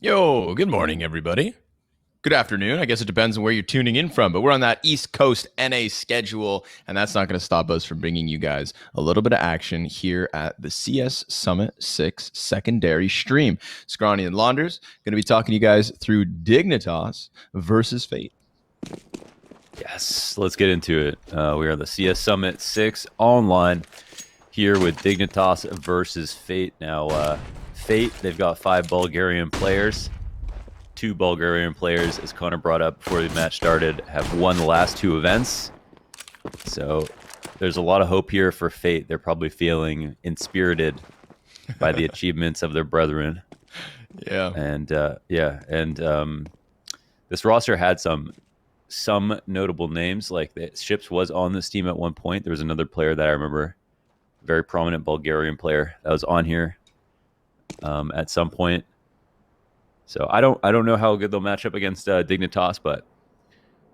Yo, good morning, everybody. Good afternoon. I guess it depends on where you're tuning in from, but we're on that East Coast NA schedule, and that's not going to stop us from bringing you guys a little bit of action here at the CS Summit 6 secondary stream. Scrawny and Launders going to be talking to you guys through Dignitas versus Fate. Yes, let's get into it. We are the CS Summit 6 online here with Dignitas versus Fate. Now, Fate, they've got 5 Bulgarian players. 2 Bulgarian players, as Connor brought up before the match started, have won the last 2 events. So there's a lot of hope here for Fate. They're probably feeling inspirited by the achievements of their brethren. Yeah. And this roster had some notable names. Like the Ships was on this team at one point. There was another player that I remember, very prominent Bulgarian player that was on here at some point. So I don't know how good they'll match up against Dignitas, but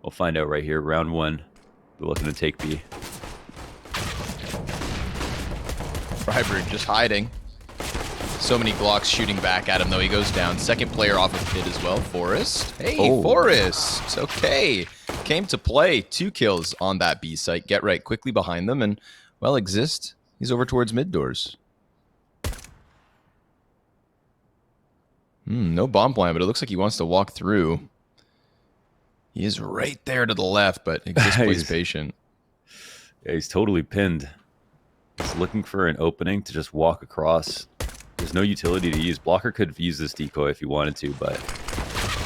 we'll find out right here. Round 1, we're looking to take B. Freiberg just hiding. So many Glocks shooting back at him, though. He goes down. Second player off of pit as well. Forrest. Hey, Forrest. Okay. Came to play. 2 kills on that B site. Get right quickly behind them. And, well, Exist. He's over towards mid doors. No bomb plan, but it looks like he wants to walk through. He is right there to the left, but Exist plays patient. Yeah, he's totally pinned. He's looking for an opening to just walk across. There's no utility to use. Blocker could have used this decoy if he wanted to, but...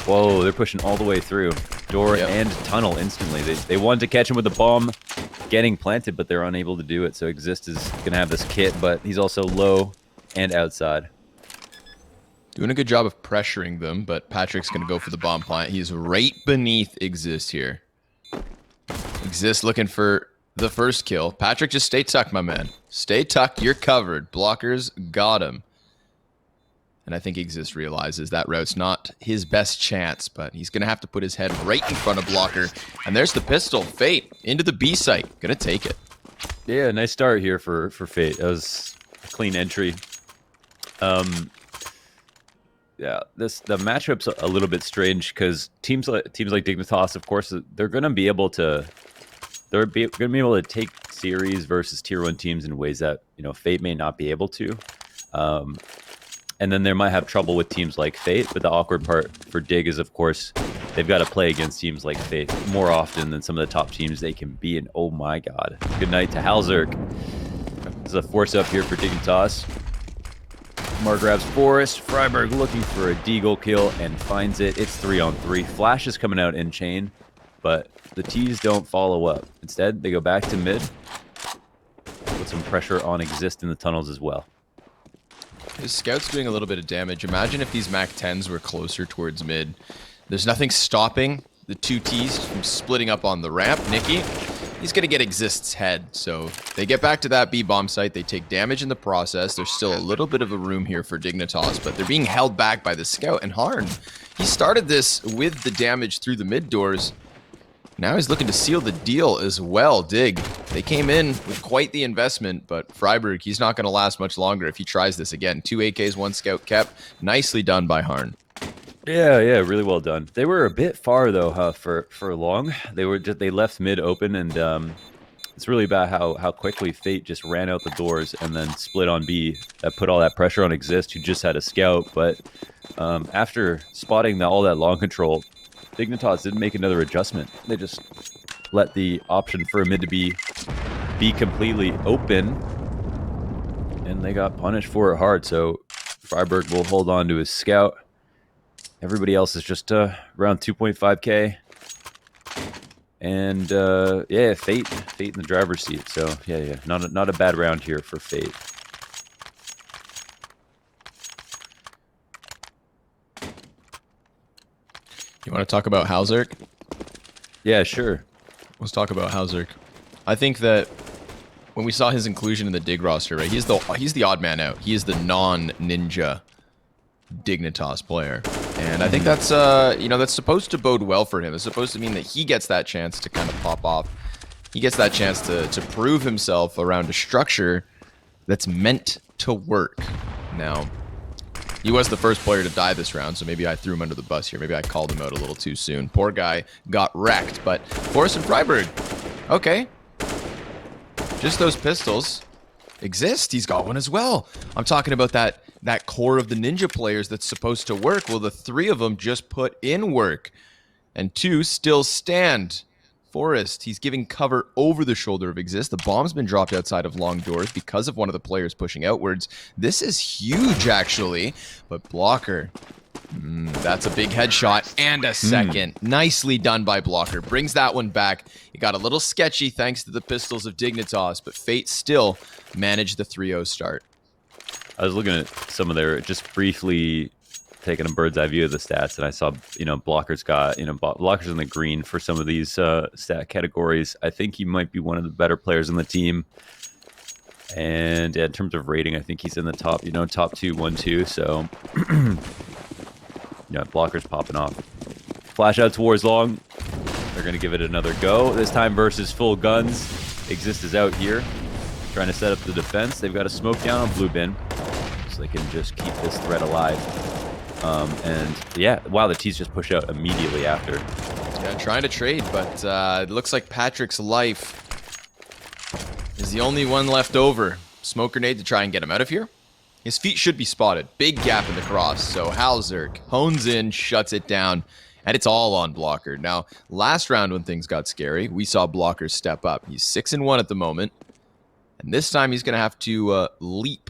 Whoa, they're pushing all the way through. Door and tunnel instantly. They wanted to catch him with the bomb getting planted, but they're unable to do it. So Exist is going to have this kit, but he's also low and outside. Doing a good job of pressuring them, but Patrick's going to go for the bomb plant. He's right beneath Exist here. Exist looking for the first kill. Patrick, just stay tucked, my man. Stay tucked. You're covered. Blockers got him. And I think Exist realizes that route's not his best chance, but he's going to have to put his head right in front of Blocker. And there's the pistol. Fate into the B site. Going to take it. Yeah, nice start here for Fate. That was a clean entry. Yeah, the matchup's a little bit strange because teams like Dignitas, of course, they're going to be able to take series versus tier 1 teams in ways that Fate may not be able to. And then they might have trouble with teams like Fate, but the awkward part for Dig is, of course, they've got to play against teams like Fate more often than some of the top teams they can be. And oh my god, good night to Halzerk. There's a force up here for Dignitas. Mar grabs Forrest. Freiberg looking for a deagle kill and finds it. It's 3-on-3. Flash is coming out in chain, but the T's don't follow up. Instead, they go back to mid. Put some pressure on Exist in the tunnels as well. His scout's doing a little bit of damage. Imagine if these MAC-10s were closer towards mid. There's nothing stopping the 2 Ts from splitting up on the ramp. Nikki, he's going to get Exist's head. So they get back to that B bomb site. They take damage in the process. There's still a little bit of a room here for Dignitas, but they're being held back by the scout. And Harn, he started this with the damage through the mid doors. Now he's looking to seal the deal as well. Dig, they came in with quite the investment, but Freiberg, he's not going to last much longer if he tries this again. 2 AKs, 1 scout kept. Nicely done by Harn. Yeah, really well done. They were a bit far though, for long. They left mid open, and it's really about how quickly Fate just ran out the doors and then split on B. That put all that pressure on Exist, who just had a scout. But after spotting all that long control, Dignitas didn't make another adjustment. They just let the option for a mid to be completely open, and they got punished for it hard. So Freiberg will hold on to his scout. Everybody else is just around 2.5k. And yeah, Fate in the driver's seat. So yeah, not a bad round here for Fate. You want to talk about Halzerk? Yeah, sure. Let's talk about Halzerk. I think that when we saw his inclusion in the Dig roster, right, he's the odd man out. He is the non-ninja Dignitas player. And I think that's that's supposed to bode well for him. It's supposed to mean that he gets that chance to kind of pop off. He gets that chance to prove himself around a structure that's meant to work. Now, He was the first player to die this round, so maybe I threw him under the bus here. Maybe I called him out a little too soon. Poor guy got wrecked, but Forrest and Freiberg, okay. Just those pistols exist. He's got one as well. I'm talking about that core of the ninja players that's supposed to work. Well, the 3 of them just put in work, and 2 still stand. Forrest, he's giving cover over the shoulder of Exist. The bomb's been dropped outside of long doors because of one of the players pushing outwards. This is huge, actually. But Blocker, that's a big headshot and a second. Nicely done by Blocker. Brings that one back. It got a little sketchy thanks to the pistols of Dignitas, but Fate still managed the 3-0 start. I was looking at some of their, just briefly taking a bird's eye view of the stats, and I saw, Blocker's got, Blocker's in the green for some of these stat categories. I think he might be one of the better players on the team. And in terms of rating, I think he's in the top, top 2, 1, 2. So, yeah, Blocker's popping off. Flash out towards long. They're going to give it another go. This time versus full guns. Exist is out here, trying to set up the defense. They've got a smoke down on blue bin, so they can just keep this threat alive. And yeah, wow, the T's just push out immediately after. Yeah, trying to trade, but it looks like Patrick's life is the only one left over. Smoke grenade to try and get him out of here. His feet should be spotted. Big gap in the cross, so Halzerk hones in, shuts it down, and it's all on Blocker. Now, last round when things got scary, we saw Blocker step up. He's 6-1 at the moment, and this time he's going to have to leap.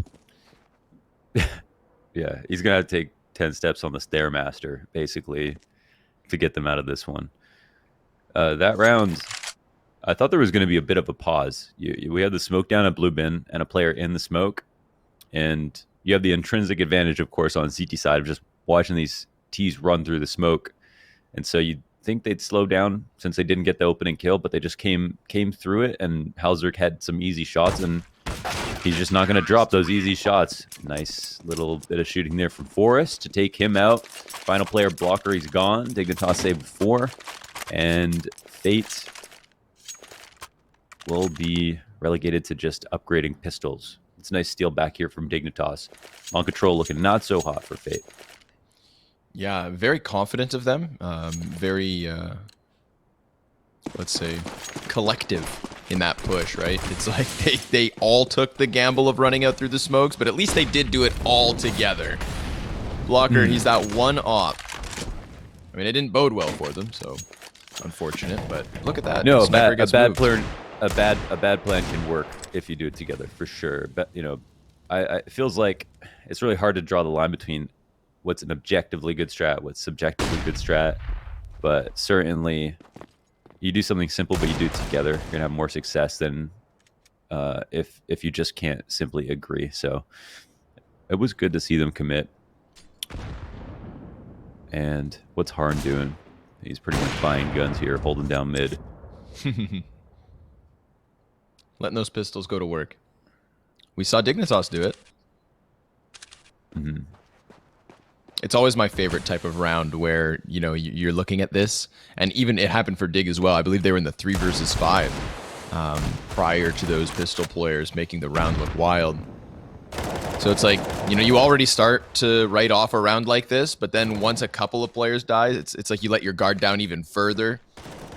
Yeah, he's going to have to take 10 steps on the Stairmaster, basically, to get them out of this one. That round, I thought there was going to be a bit of a pause. We had the smoke down at blue bin and a player in the smoke, and you have the intrinsic advantage, of course, on CT side of just watching these T's run through the smoke. And so you'd think they'd slow down since they didn't get the opening kill, but they just came through it, and Halzerk had some easy shots, and he's just not going to drop those easy shots. Nice little bit of shooting there from Forrest to take him out. Final player Blocker, he's gone. Dignitas saved before. And Fate will be relegated to just upgrading pistols. It's a nice steal back here from Dignitas. On control looking not so hot for Fate. Yeah, very confident of them. Very, let's say, collective in that push, right? It's like they all took the gamble of running out through the smokes, but at least they did do it all together. Blocker, he's that one op. I mean, it didn't bode well for them, so unfortunate, but look at that. No, a bad plan can work if you do it together, for sure. But, it feels like it's really hard to draw the line between what's an objectively good strat, what's subjectively good strat, but certainly you do something simple, but you do it together, you're gonna have more success than if you just can't simply agree. So it was good to see them commit. And what's Harn doing? He's pretty much buying guns here, holding down mid. Letting those pistols go to work. We saw Dignitas do it. It's always my favorite type of round where, you're looking at this, and even it happened for Dig as well. I believe they were in the 3 versus 5 prior to those pistol players making the round look wild. So it's like, you already start to write off a round like this, but then once a couple of players die, it's like you let your guard down even further.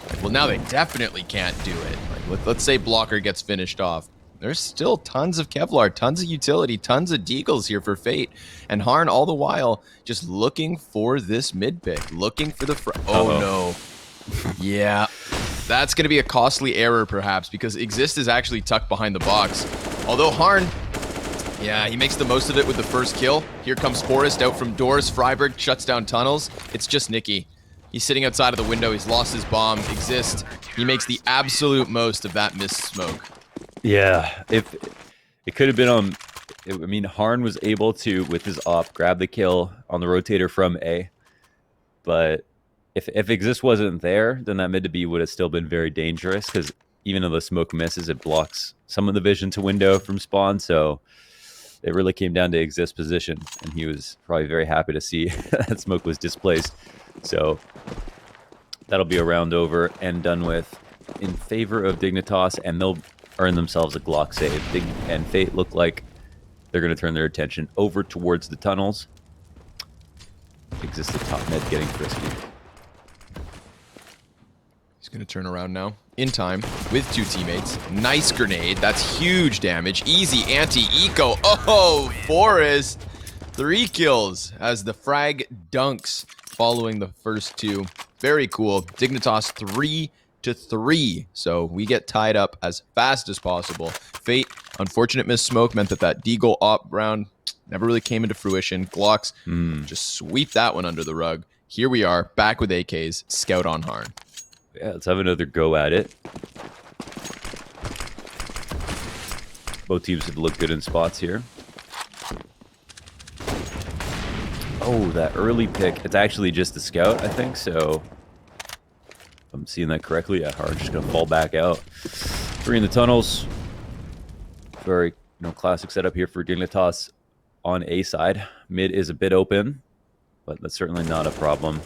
Like, well, now they definitely can't do it. Like, let's say Blocker gets finished off. There's still tons of Kevlar, tons of utility, tons of deagles here for Fate. And Harn, all the while, just looking for this mid pick, looking for the oh, no. Yeah, that's going to be a costly error, perhaps, because Exist is actually tucked behind the box. Although Harn, yeah, he makes the most of it with the first kill. Here comes Forrest out from doors. Freiberg shuts down tunnels. It's just Nicky. He's sitting outside of the window. He's lost his bomb. Exist, he makes the absolute most of that missed smoke. Yeah, if it could have been on, Harn was able to, with his op, grab the kill on the rotator from A. But if Exist wasn't there, then that mid to B would have still been very dangerous, because even though the smoke misses, it blocks some of the vision to window from spawn. So it really came down to Exist position, and he was probably very happy to see that smoke was displaced. So that'll be a round over and done with in favor of Dignitas, and they'll earn themselves a Glock save. Dig and Fate look like they're going to turn their attention over towards the tunnels. Exist at top mid getting frisky. He's going to turn around now. In time with 2 teammates. Nice grenade. That's huge damage. Easy anti-eco. Oh, Forrest. 3 kills as the frag dunks following the first 2. Very cool. Dignitas 3-3. So we get tied up as fast as possible. Fate, unfortunate miss smoke meant that deagle op round never really came into fruition. Glocks just sweep that one under the rug. Here we are, back with AKs, Scout on Harn. Yeah, let's have another go at it. Both teams have looked good in spots here. Oh, that early pick. It's actually just the scout, I think, so if I'm seeing that correctly. Yeah, Harn's just going to fall back out. 3 in the tunnels. Very, classic setup here for Dignitas on A side. Mid is a bit open, but that's certainly not a problem.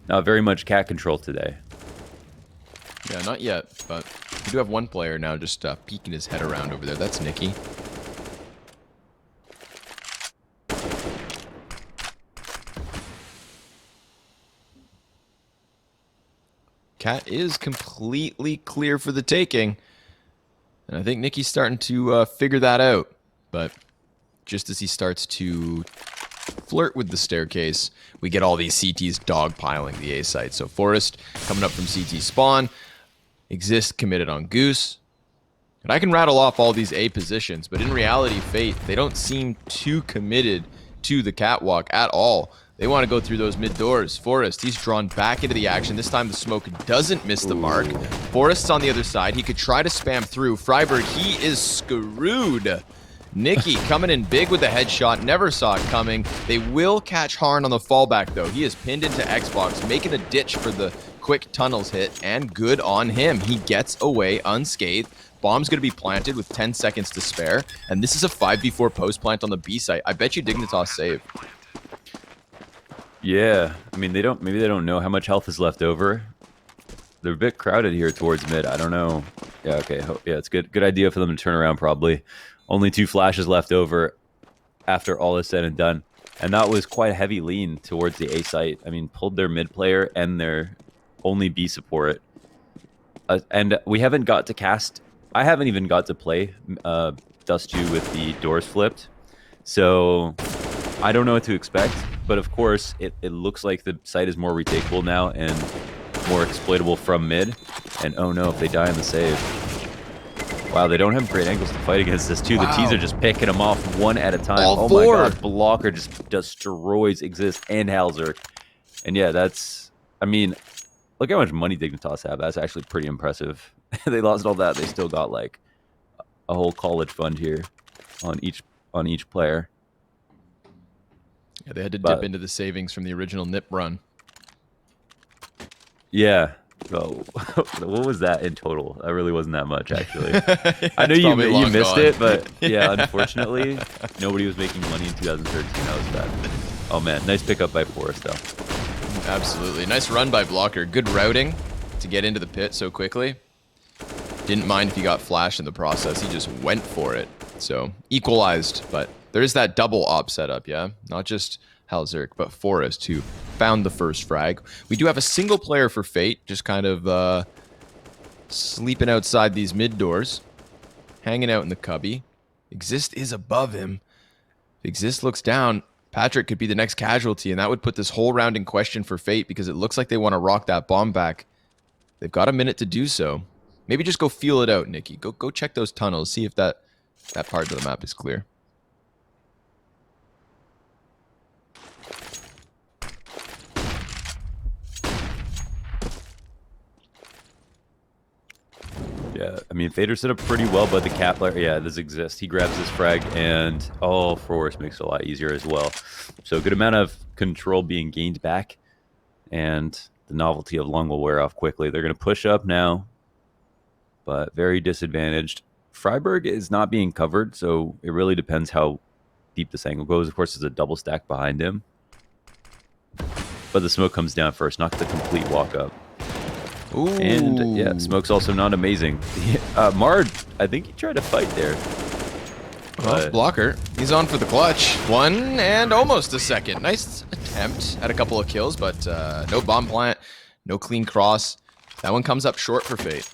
Not very much cat control today. Yeah, not yet, but we do have one player now just peeking his head around over there. That's Nikki. Cat is completely clear for the taking. And I think Nikki's starting to figure that out. But just as he starts to flirt with the staircase, we get all these CTs dogpiling the A site. So Forrest coming up from CT spawn. Exist committed on Goose. And I can rattle off all these A positions, but in reality, Fate, they don't seem too committed to the catwalk at all. They want to go through those mid doors. Forrest, he's drawn back into the action. This time the smoke doesn't miss the mark. Forrest's on the other side. He could try to spam through. Freiberg, he is screwed. Nikki coming in big with the headshot. Never saw it coming. They will catch Harn on the fallback, though. He is pinned into Xbox, making a ditch for the quick tunnels hit, and good on him. He gets away unscathed. Bomb's going to be planted with 10 seconds to spare, and this is a 5v4 post plant on the B site. I bet you Dignitas save. Yeah, I mean, maybe they don't know how much health is left over. They're a bit crowded here towards mid. I don't know. Yeah, okay. Yeah, it's good idea for them to turn around probably. Only 2 flashes left over after all is said and done. And that was quite a heavy lean towards the A site. I mean, pulled their mid player and their only B support. And we haven't got to cast. I haven't even got to play Dust You with the doors flipped. So I don't know what to expect. But of course, it looks like the site is more retakeable now and more exploitable from mid. And oh no, if they die in the save. Wow, they don't have great angles to fight against this too. Wow. The T's are just picking them off one at a time. All 4. My god, Blocker just destroys Exist and Halzer. And yeah, that's, I mean, look how much money Dignitas have. That's actually pretty impressive. They lost all that. They still got like a whole college fund here on each player. Yeah, they had to dip into the savings from the original NIP run. Yeah. Oh, what was that in total? That really wasn't that much, actually. Yeah, I know you missed gone. it, but yeah, unfortunately, nobody was making money in 2013. That was bad. Oh man, nice pickup by Forrest, though. Absolutely. Nice run by Blocker. Good routing to get into the pit so quickly. Didn't mind if he got flashed in the process. He just went for it. So equalized, but there is that double op setup, yeah? Not just Halzerk, but Forrest, who found the first frag. We do have a single player for Fate, just kind of sleeping outside these mid doors, hanging out in the cubby. Exist is above him. If Exist looks down, Patrick could be the next casualty, and that would put this whole round in question for Fate, because it looks like they want to rock that bomb back. They've got a minute to do so. Maybe just go feel it out, Nikki. Go check those tunnels, see if that part of the map is clear. Yeah, I mean, Fader set up pretty well, but the cat player, yeah, does exist. He grabs this frag, and Forrest makes it a lot easier as well. So good amount of control being gained back, and the novelty of Lung will wear off quickly. They're going to push up now, but very disadvantaged. Freiberg is not being covered, so it really depends how deep this angle goes. Of course, there's a double stack behind him, but the smoke comes down first, not the complete walk up. Ooh. And yeah, Smoke's also not amazing. Mard, I think he tried to fight there. Well, Blocker, he's on for the clutch. 1 and almost a second. Nice attempt at a couple of kills, but no bomb plant, no clean cross. That one comes up short for Fate.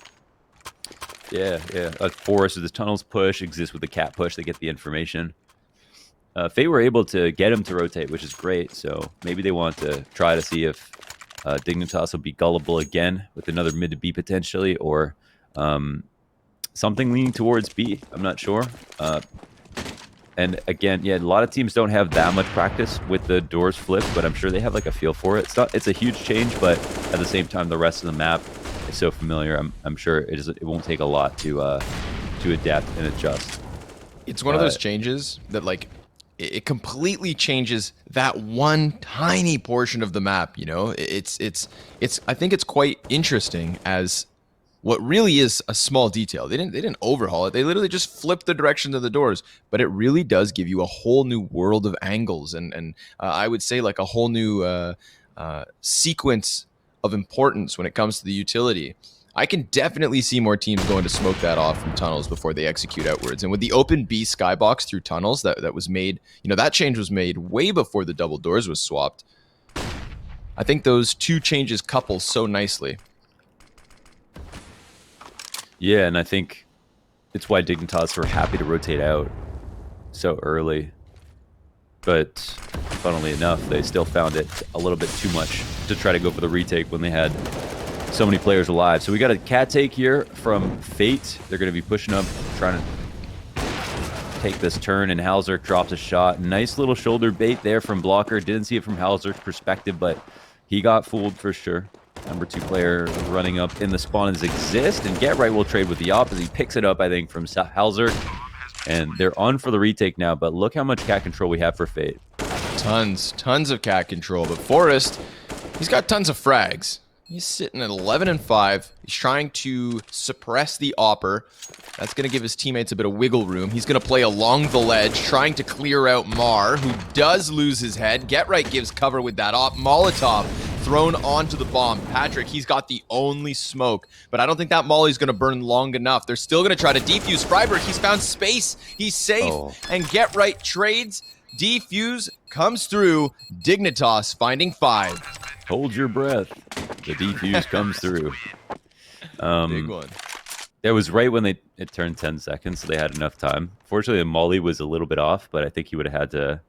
Yeah. Forest with the tunnels push, exists with the cat push. They get the information. Fate were able to get him to rotate, which is great. So maybe they want to try to see if Dignitas will be gullible again with another mid to B potentially, or something leaning towards B. I'm not sure. And again, yeah, a lot of teams don't have that much practice with the doors flipped, but I'm sure they have like a feel for it. It's a huge change, but at the same time, the rest of the map is so familiar. I'm sure it won't take a lot to adapt and adjust. It's one of those changes that like it completely changes that one tiny portion of the map. You know, it's I think it's quite interesting as what really is a small detail. They didn't overhaul it. They literally just flipped the direction of the doors, but it really does give you a whole new world of angles and I would say like a whole new sequence of importance when it comes to the utility. I can definitely see more teams going to smoke that off from tunnels before they execute outwards. And with the open B skybox through tunnels that was made, you know, that change was made way before the double doors was swapped. I think those two changes couple so nicely. Yeah, and I think it's why Dignitas were happy to rotate out so early. But funnily enough, they still found it a little bit too much to try to go for the retake when they had so many players alive. So we got a cat take here from Fate. They're going to be pushing up, trying to take this turn, and Halzerk drops a shot. Nice little shoulder bait there from Blocker. Didn't see it from Halzerk's perspective, but he got fooled for sure. Number 2 player running up in the spawn is Exist, and Get Right will trade with the op as he picks it up, I think, from Halzerk. And they're on for the retake now, but look how much cat control we have for Fate. Tons of cat control, but Forest, he's got tons of frags. He's sitting at 11 and 5. He's trying to suppress the Opper. That's going to give his teammates a bit of wiggle room. He's going to play along the ledge, trying to clear out Mar, who does lose his head. Get Right gives cover with that op. Molotov thrown onto the bomb. Patrick, he's got the only smoke, but I don't think that molly's going to burn long enough. They're still going to try to defuse. Freiberg, he's found space. He's safe, and Get Right trades. Defuse comes through. Dignitas finding 5. Hold your breath. The defuse comes through. Big one. That was right when it turned 10 seconds, so they had enough time. Fortunately, the molly was a little bit off, but I think he would have had to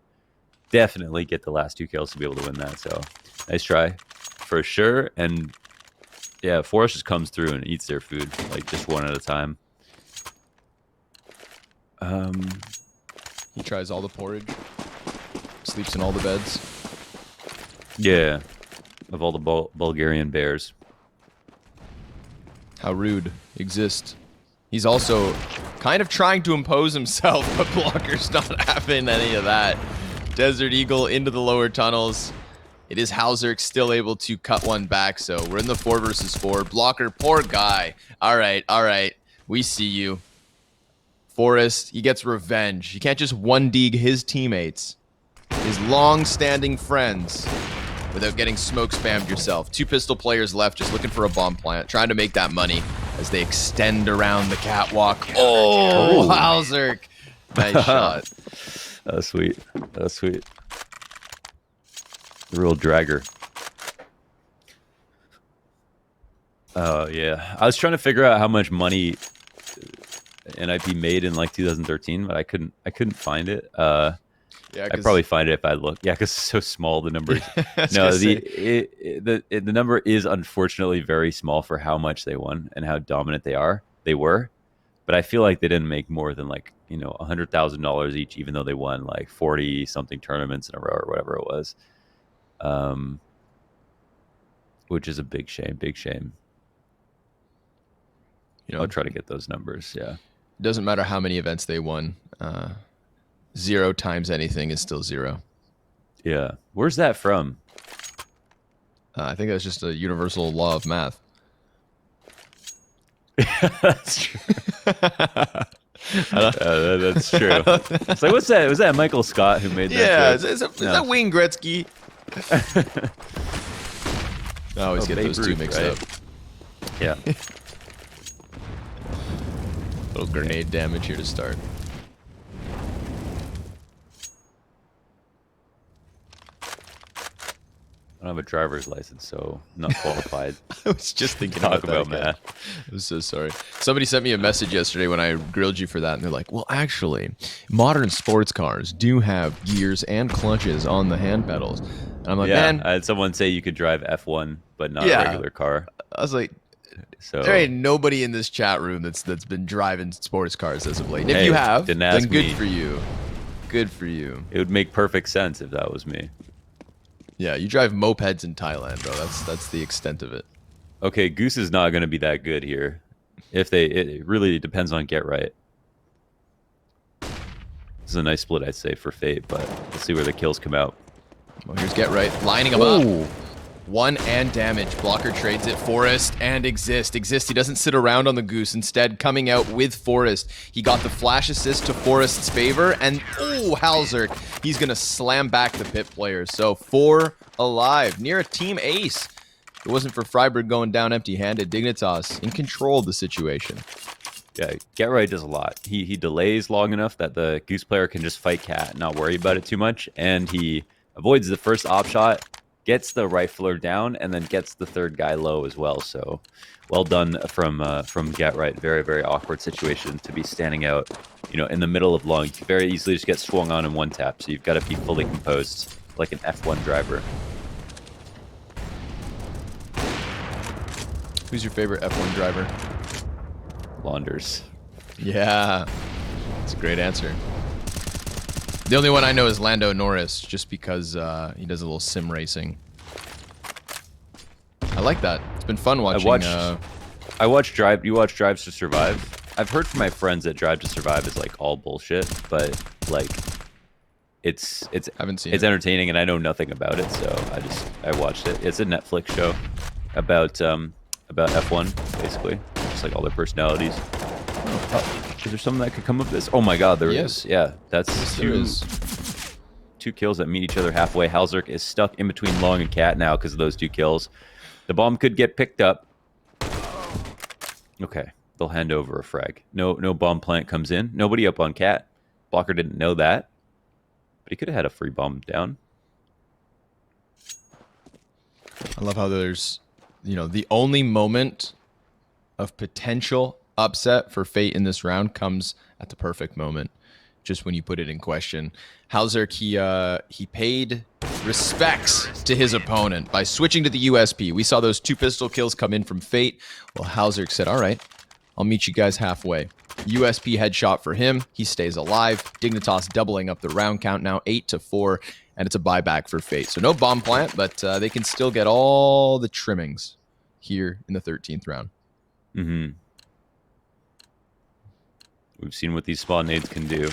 definitely get the last 2 kills to be able to win that. So nice try for sure. And yeah, Forest just comes through and eats their food, like just one at a time. He tries all the porridge, sleeps in all the beds. Yeah, of all the Bulgarian bears. How rude. Exist. He's also kind of trying to impose himself, but Blocker's not having any of that. Desert Eagle into the lower tunnels. It is Halzerk still able to cut one back, so we're in the 4 versus 4. Blocker, poor guy. All right. We see you. Forest, he gets revenge. You can't just one-dig his teammates, his long-standing friends, without getting smoke spammed yourself. 2 pistol players left, just looking for a bomb plant, trying to make that money as they extend around the catwalk. Oh, Halzerk. Nice shot. That's sweet. That's sweet. The real dragger. Oh, yeah. I was trying to figure out how much money NIP made in like 2013, but I couldn't find it. Yeah, I'd probably find it if I look. Yeah, because it's so small, the number. No, the number is unfortunately very small for how much they won and how dominant they were. But I feel like they didn't make more than like, you know, $100,000 each, even though they won like 40 something tournaments in a row or whatever it was. Which is a big shame. You know, I'll try to get those numbers. Yeah. It doesn't matter how many events they won. 0 times anything is still 0. Yeah. Where's that from? I think that's just a universal law of math. That's true. That's true. It's like, what's that? Was that Michael Scott who made that? Yeah, is that Wayne Gretzky? I always get those 2 mixed up. Yeah. Little grenade damage here to start. I don't have a driver's license, so I'm not qualified. I was just thinking Talk about that about again. I'm so sorry. Somebody sent me a message yesterday when I grilled you for that, and they're like, well, actually, modern sports cars do have gears and clutches on the hand pedals. And I'm like, Yeah, man, I had someone say you could drive F1, but not a yeah. regular car. I was like, So there ain't nobody in this chat room that's been driving sports cars as of late. And if hey, you have, didn't then ask good me. for you. Good for you. It would make perfect sense if that was me. Yeah, you drive mopeds in Thailand, bro. That's the extent of it. Okay, Goose is not going to be that good here. It really depends on Get Right. This is a nice split, I'd say, for Fate, but let's see where the kills come out. Well, here's Get Right, lining him up. One and damage. Blocker trades it. Forest and Exist. Exist, he doesn't sit around on the Goose. Instead, coming out with Forest. He got the flash assist to Forest's favor. And, oh, Halzerk. He's going to slam back the pit players. So, 4 alive. Near a team ace. If it wasn't for Freiburg going down empty-handed, Dignitas in control of the situation. Yeah, Get Right does a lot. He delays long enough that the Goose player can just fight Cat and not worry about it too much. And he avoids the first op shot, gets the rifler down, and then gets the third guy low as well. So, well done from Get Right. Very, very awkward situation to be standing out, in the middle of long. You can very easily just get swung on in one tap. So you've got to be fully composed, like an F1 driver. Who's your favorite F1 driver? Launders. Yeah, that's a great answer. The only one I know is Lando Norris, just because he does a little sim racing. I like that. It's been fun watching. I watch Drive. You watch Drives to Survive. I've heard from my friends that Drive to Survive is like all bullshit, but like it's haven't seen it's entertaining, and I know nothing about it, so I watched it. It's a Netflix show about F1 basically, just like all their personalities. Is there something that could come of this? Oh my god, there is. Yeah, that's two kills that meet each other halfway. Halzerk is stuck in between Long and Cat now because of those 2 kills. The bomb could get picked up. Okay, they'll hand over a frag. No bomb plant comes in. Nobody up on Cat. Blocker didn't know that, but he could have had a free bomb down. I love how there's, the only moment of potential upset for Fate in this round comes at the perfect moment, just when you put it in question. Halzerk, he paid respects to his opponent by switching to the USP. We saw those 2 pistol kills come in from Fate. Well, Halzerk said, all right, I'll meet you guys halfway. USP headshot for him. He stays alive. Dignitas doubling up the round count now, 8-4, and it's a buyback for Fate. So no bomb plant, but they can still get all the trimmings here in the 13th round. Mm-hmm. We've seen what these spawn nades can do.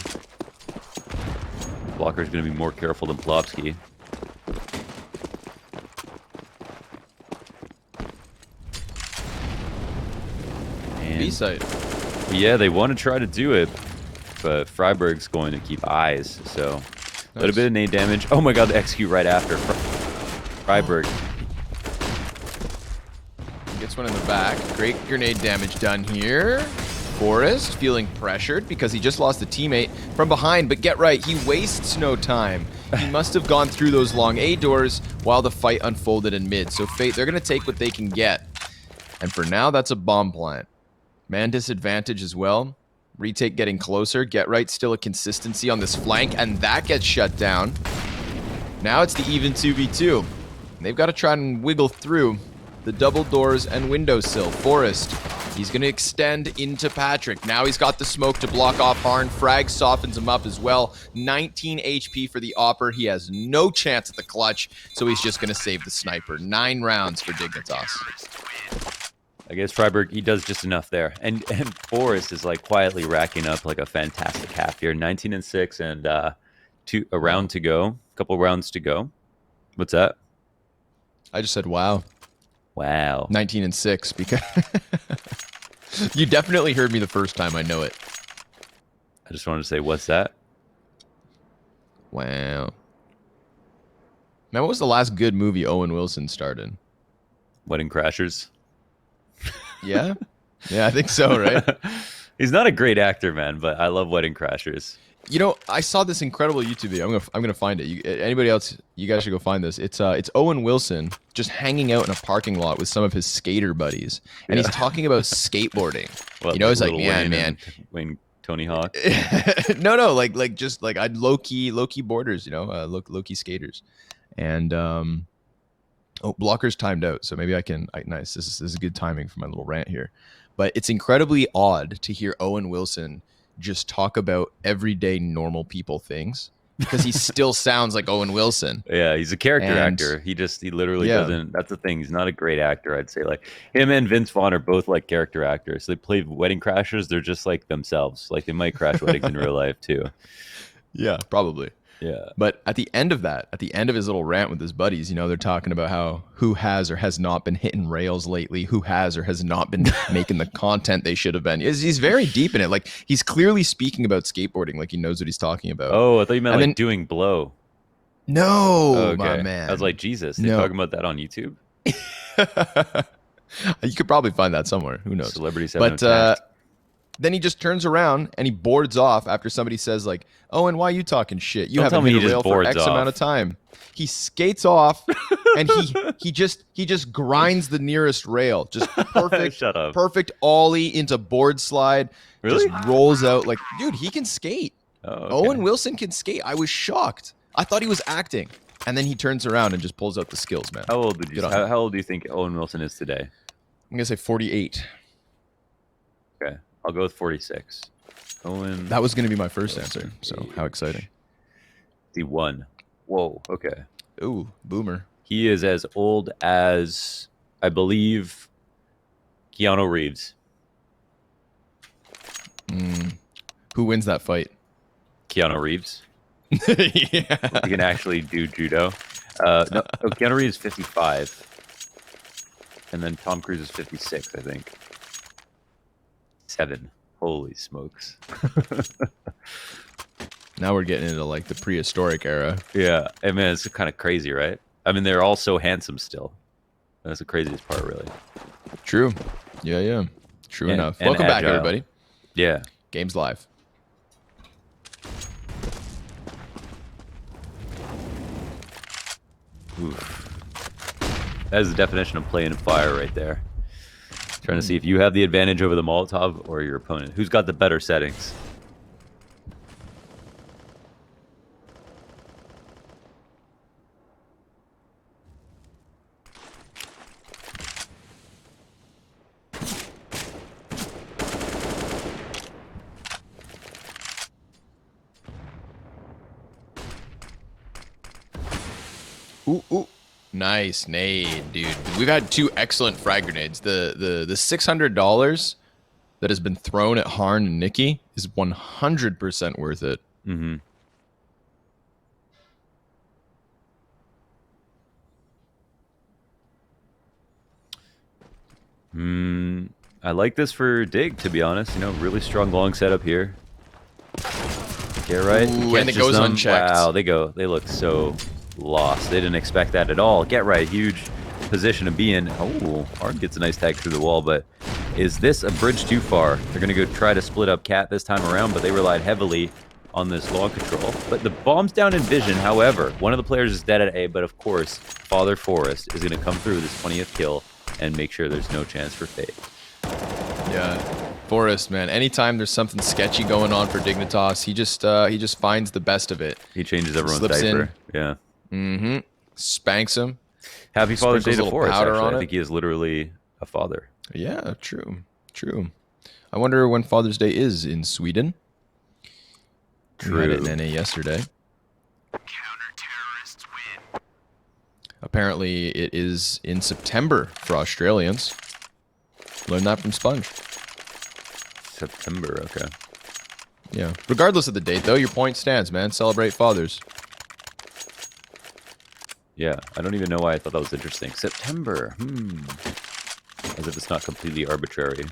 Blocker's going to be more careful than Plopsky. B-side. Yeah, they want to try to do it, but Freiburg's going to keep eyes. So a little bit of nade damage. Oh my god, the execute right after. Freiburg. Gets one in the back. Great grenade damage done here. Forest feeling pressured because he just lost a teammate from behind, but Get Right, he wastes no time. He must have gone through those long A doors while the fight unfolded in mid. So Fate, they're going to take what they can get. And for now, that's a bomb plant. Man disadvantage as well. Retake getting closer. Get Right, still a consistency on this flank, and that gets shut down. Now it's the even 2v2. They've got to try and wiggle through the double doors and windowsill. Forest, he's going to extend into Patrick. Now he's got the smoke to block off Harn. Frag softens him up as well. 19 HP for the Opper. He has no chance at the clutch, so he's just going to save the sniper. 9 rounds for Dignitas. I guess Freiburg, he does just enough there. And Forrest is like quietly racking up like a fantastic half here. 19-6 and a round to go. A couple rounds to go. What's that? I just said wow. Wow. 19-6 because you definitely heard me the first time. I know it. I just wanted to say, what's that? Wow. Man, what was the last good movie Owen Wilson starred in? Wedding Crashers. Yeah, yeah, I think so, right? He's not a great actor, man, but I love Wedding Crashers. You know, I saw this incredible YouTube video. I'm gonna find it. Anybody else? You guys should go find this. It's Owen Wilson just hanging out in a parking lot with some of his skater buddies, and Yeah. he's talking about skateboarding. What, You know, he's like, Lil man, Wayne man. and Wayne Tony Hawk. No, like just like I'd low key boarders. You know, low key skaters, and oh, blocker's timed out, so maybe I can. Nice. This is good timing for my little rant here, but it's incredibly odd to hear Owen Wilson just talk about everyday normal people things because he still sounds like Owen Wilson. Yeah, he's a character And actor. He literally yeah, doesn't. That's the thing. He's not a great actor, I'd say. Like him and Vince Vaughn are both like character actors. They play Wedding Crashers. They're just like themselves. Like they might crash weddings in real life too. yeah, probably. Yeah. But at the end of that, at the end of his little rant with his buddies, you know, they're talking about how who has or has not been hitting rails lately, who has or has not been making the content they should have been. He's very deep in it. Like he's clearly speaking about skateboarding, like he knows what he's talking about. Oh, I thought you meant And like then- doing blow. No, Oh, okay. my man. I was like, Jesus, they're No. talking about that on YouTube. You could probably find that somewhere. Who knows? Celebrities have no But tact. then he just turns around and he boards off after somebody says like, "Owen, why are you talking shit? You Don't tell haven't me hit he a just rail for boards X off. amount of time." He skates off and he just grinds the nearest rail. Just perfect, Shut up. perfect ollie into board slide. Really? Just rolls out like, dude, he can skate. Oh, okay. Owen Wilson can skate. I was shocked. I thought he was acting. And then he turns around and just pulls out the skills, man. How old did you? Good on him. How old do you think Owen Wilson is today? I'm gonna say 48. Okay, I'll go with 46. Owen. That was gonna be my first answer. So how exciting. He won. Whoa. Okay. Ooh, boomer. He is as old as I believe Keanu Reeves. Who wins that fight? Keanu Reeves. Yeah. He can actually do judo. No, Keanu Reeves is 55. And then Tom Cruise is 56, I think. 7. Holy smokes. Now we're getting into like the prehistoric era. Yeah. I mean, it's kind of crazy, right? I mean, they're all so handsome still. That's the craziest part, really. True. Yeah. True And- enough. and Welcome back, agile. everybody. Yeah. Games live. Oof. That is the definition of playing fire right there. Trying to see if you have the advantage over the Molotov or your opponent. Who's got the better settings? Ooh. Nice nade, dude. We've had 2 excellent frag grenades. The $600 that has been thrown at Harn and Nikki is 100% worth it. Mm-hmm. I like this for Dig, to be honest. You know, really strong long setup here. Get right. Ooh, and it Catches goes them. unchecked. Wow, they look so lost. They didn't expect that at all. Get right, huge position to be in. Oh, Hard gets a nice tag through the wall, but is this a bridge too far? They're going to go try to split up Cat this time around, but they relied heavily on this long control. But the bomb's down in vision. However, one of the players is dead at A, but of course, Father Forrest is going to come through with his 20th kill and make sure there's no chance for fate. Yeah. Forrest, man. Anytime there's something sketchy going on for Dignitas, he just finds the best of it. He changes everyone's Slips diaper. Yeah. Mm-hmm. Spanks him. Happy Father's Day Sprinkles a to little Forrest, powder actually. on I it. think he is literally a father. Yeah, true. I wonder when Father's Day is in Sweden. We had it in NA yesterday. Counter-terrorists win. Apparently, it is in September for Australians. Learned that from Sponge. September, okay. Yeah. Regardless of the date, though, your point stands, man. Celebrate fathers. Yeah, I don't even know why I thought that was interesting. September, As if it's not completely arbitrary.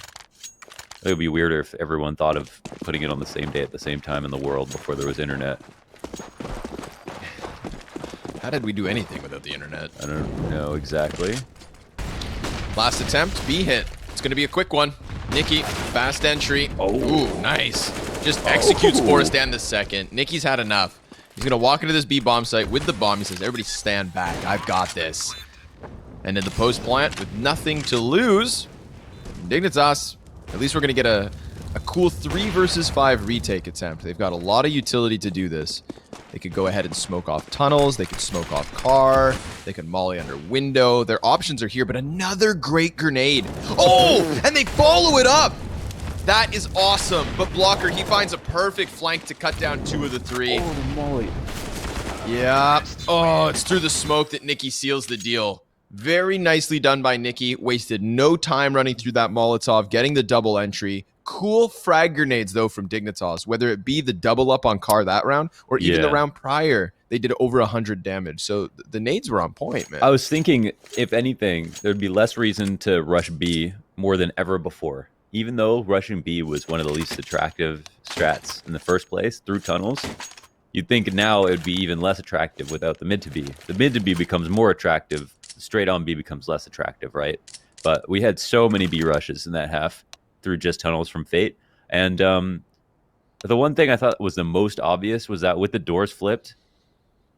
It would be weirder if everyone thought of putting it on the same day at the same time in the world before there was internet. How did we do anything without the internet? I don't know exactly. Last attempt, B hit. It's going to be a quick one. Nikki, fast entry. Oh. Ooh, nice. Just executes Forrest and the second. Nikki's had enough. He's going to walk into this B bomb site with the bomb. He says, everybody stand back. I've got this. And in the post plant with nothing to lose, Dignitas, at least we're going to get a cool 3 versus 5 retake attempt. They've got a lot of utility to do this. They could go ahead and smoke off tunnels. They could smoke off car. They could molly under window. Their options are here, but another great grenade. Oh, and they follow it up. That is awesome. But Blocker, he finds a perfect flank to cut down 2 of the 3. Oh, the molly. Yeah. Oh, it's through the smoke that Nikki seals the deal. Very nicely done by Nikki. Wasted no time running through that Molotov, getting the double entry. Cool frag grenades, though, from Dignitas, whether it be the double up on car that round or even the round prior. They did over 100 damage. So the nades were on point, man. I was thinking, if anything, there'd be less reason to rush B more than ever before. Even though rushing B was one of the least attractive strats in the first place through tunnels, you'd think now it would be even less attractive without the mid to B. The mid to B becomes more attractive. Straight on B becomes less attractive, right? But we had so many B rushes in that half through just tunnels from Fate. And the one thing I thought was the most obvious was that with the doors flipped,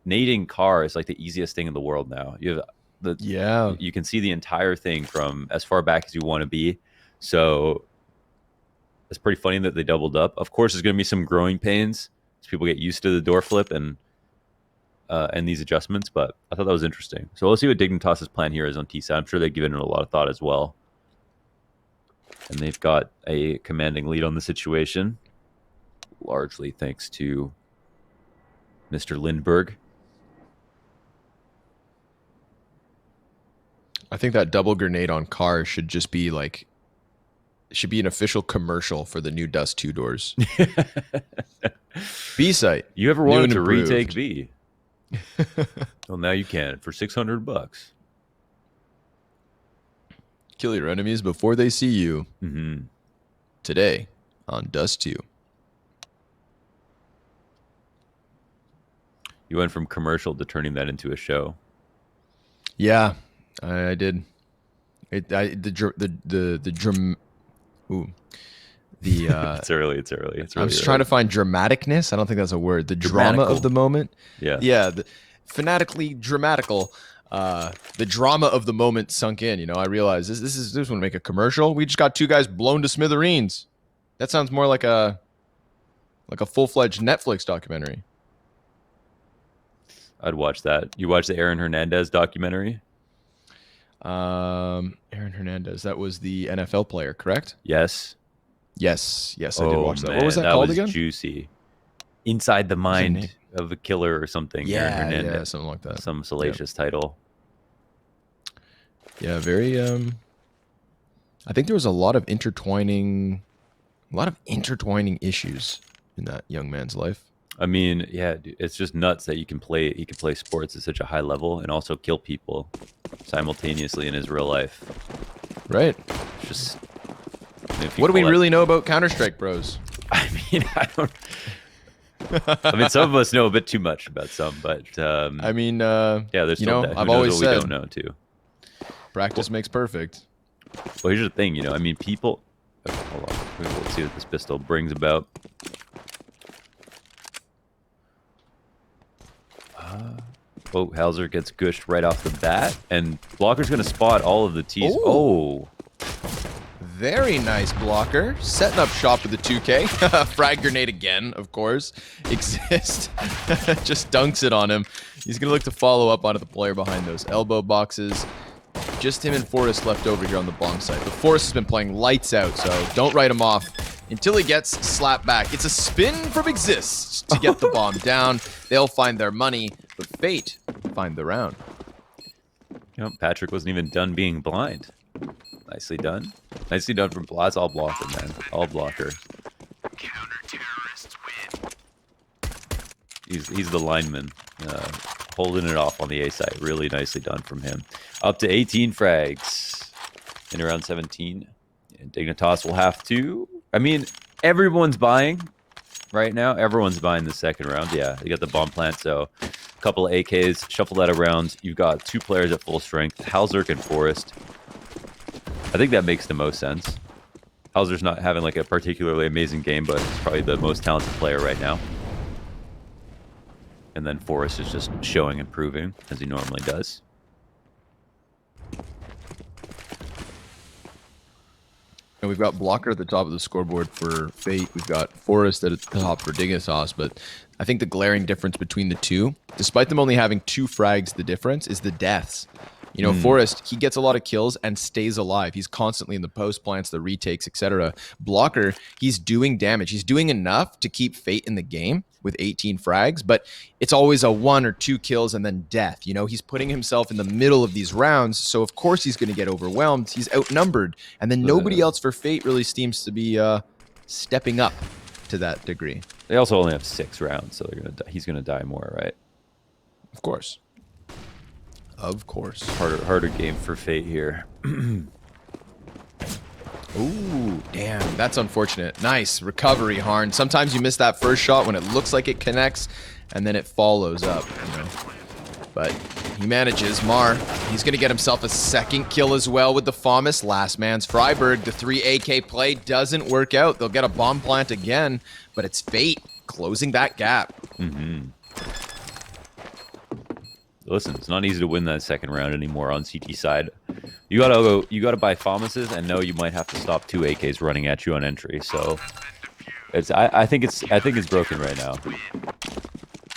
nading car is like the easiest thing in the world now. You have you can see the entire thing from as far back as you want to be. So it's pretty funny that they doubled up. Of course, there's going to be some growing pains as people get used to the door flip and these adjustments, but I thought that was interesting. So let's see what Dignitas' plan here is on T-side. I'm sure they've given it a lot of thought as well. And they've got a commanding lead on the situation, largely thanks to Mr. Lindbergh. I think that double grenade on car should just be like, it should be an official commercial for the new Dust 2 doors. B site. You ever wanted to retake B? Well, now you can for $600. Kill your enemies before they see you. Today on Dust 2. You went from commercial to turning that into a show. Yeah, I did. It's early. It's really I'm just trying to find dramaticness. I don't think that's a word. The drama of the moment. Yeah. The fanatically dramatical. The drama of the moment sunk in. You know, I realized this would make a commercial. We just got 2 guys blown to smithereens. That sounds more like a full-fledged Netflix documentary. I'd watch that. You watch the Aaron Hernandez documentary? Aaron Hernandez. That was the NFL player, correct? Yes. Yes, I did watch that. Man, what was that called again? Juicy. Inside the Mind of a Killer or something. Yeah, something like that. Some salacious title. Yeah, very. I think there was a lot of intertwining issues in that young man's life. I mean, yeah, dude, it's just nuts that he can play sports at such a high level and also kill people simultaneously in his real life. Right. It's just. What do we really know about Counter-Strike, bros? I mean, I don't. I mean, some of us know a bit too much about some, but I mean, yeah, there's still I've always said we don't know too. Practice makes perfect. Well, here's the thing, I mean, people. Oh, hold on, let's see what this pistol brings about. Oh, Hauser gets gushed right off the bat, and Blocker's going to spot all of the T's. Ooh. Oh. Very nice Blocker. Setting up shop with the 2K. Frag grenade again, of course. Exist. Just dunks it on him. He's going to look to follow up onto the player behind those elbow boxes. Just him and Forrest left over here on the bomb site. But Forrest has been playing lights out, so don't write him off until he gets slapped back. It's a spin from Exist to get the bomb down. They'll find their money, but Fate find the round. Patrick wasn't even done being blind. Nicely done. Nicely done from Blaz. All Blocker, man. All Blocker. Counter-terrorists win. He's the lineman. Holding it off on the A side. Really nicely done from him. Up to 18 frags in around 17. And Dignitas will have to. I mean, everyone's buying right now. Everyone's buying the second round. Yeah, they got the bomb plant. So a couple of AKs. Shuffle that around. You've got 2 players at full strength. Halzerk and Forrest. I think that makes the most sense. Hauser's not having like a particularly amazing game, but he's probably the most talented player right now. And then Forrest is just showing and proving, as he normally does. And we've got Blocker at the top of the scoreboard for Fate. We've got Forrest at the top for Dignitas. But I think the glaring difference between the two, despite them only having 2 frags, the difference is the deaths. You know, Forrest, he gets a lot of kills and stays alive. He's constantly in the post plants, the retakes, etc. Blocker, he's doing damage. He's doing enough to keep Fate in the game with 18 frags, but it's always a 1 or 2 kills and then death. You know, he's putting himself in the middle of these rounds, so of course he's going to get overwhelmed. He's outnumbered, and then nobody else for Fate really seems to be stepping up to that degree. They also only have 6 rounds, so he's gonna die more, right? Of course. Of course. Harder game for Fate here. Ooh, damn, that's unfortunate. Nice recovery, Harn. Sometimes you miss that first shot when it looks like it connects, and then it follows up, you know. But he manages. Mar, he's going to get himself a second kill as well with the FAMAS. Last man's Freiburg. The 3 AK play doesn't work out. They'll get a bomb plant again, but it's Fate closing that gap. Listen, it's not easy to win that second round anymore on CT side. You gotta buy FAMASes and know you might have to stop 2 AKs running at you on entry. So I think it's broken right now.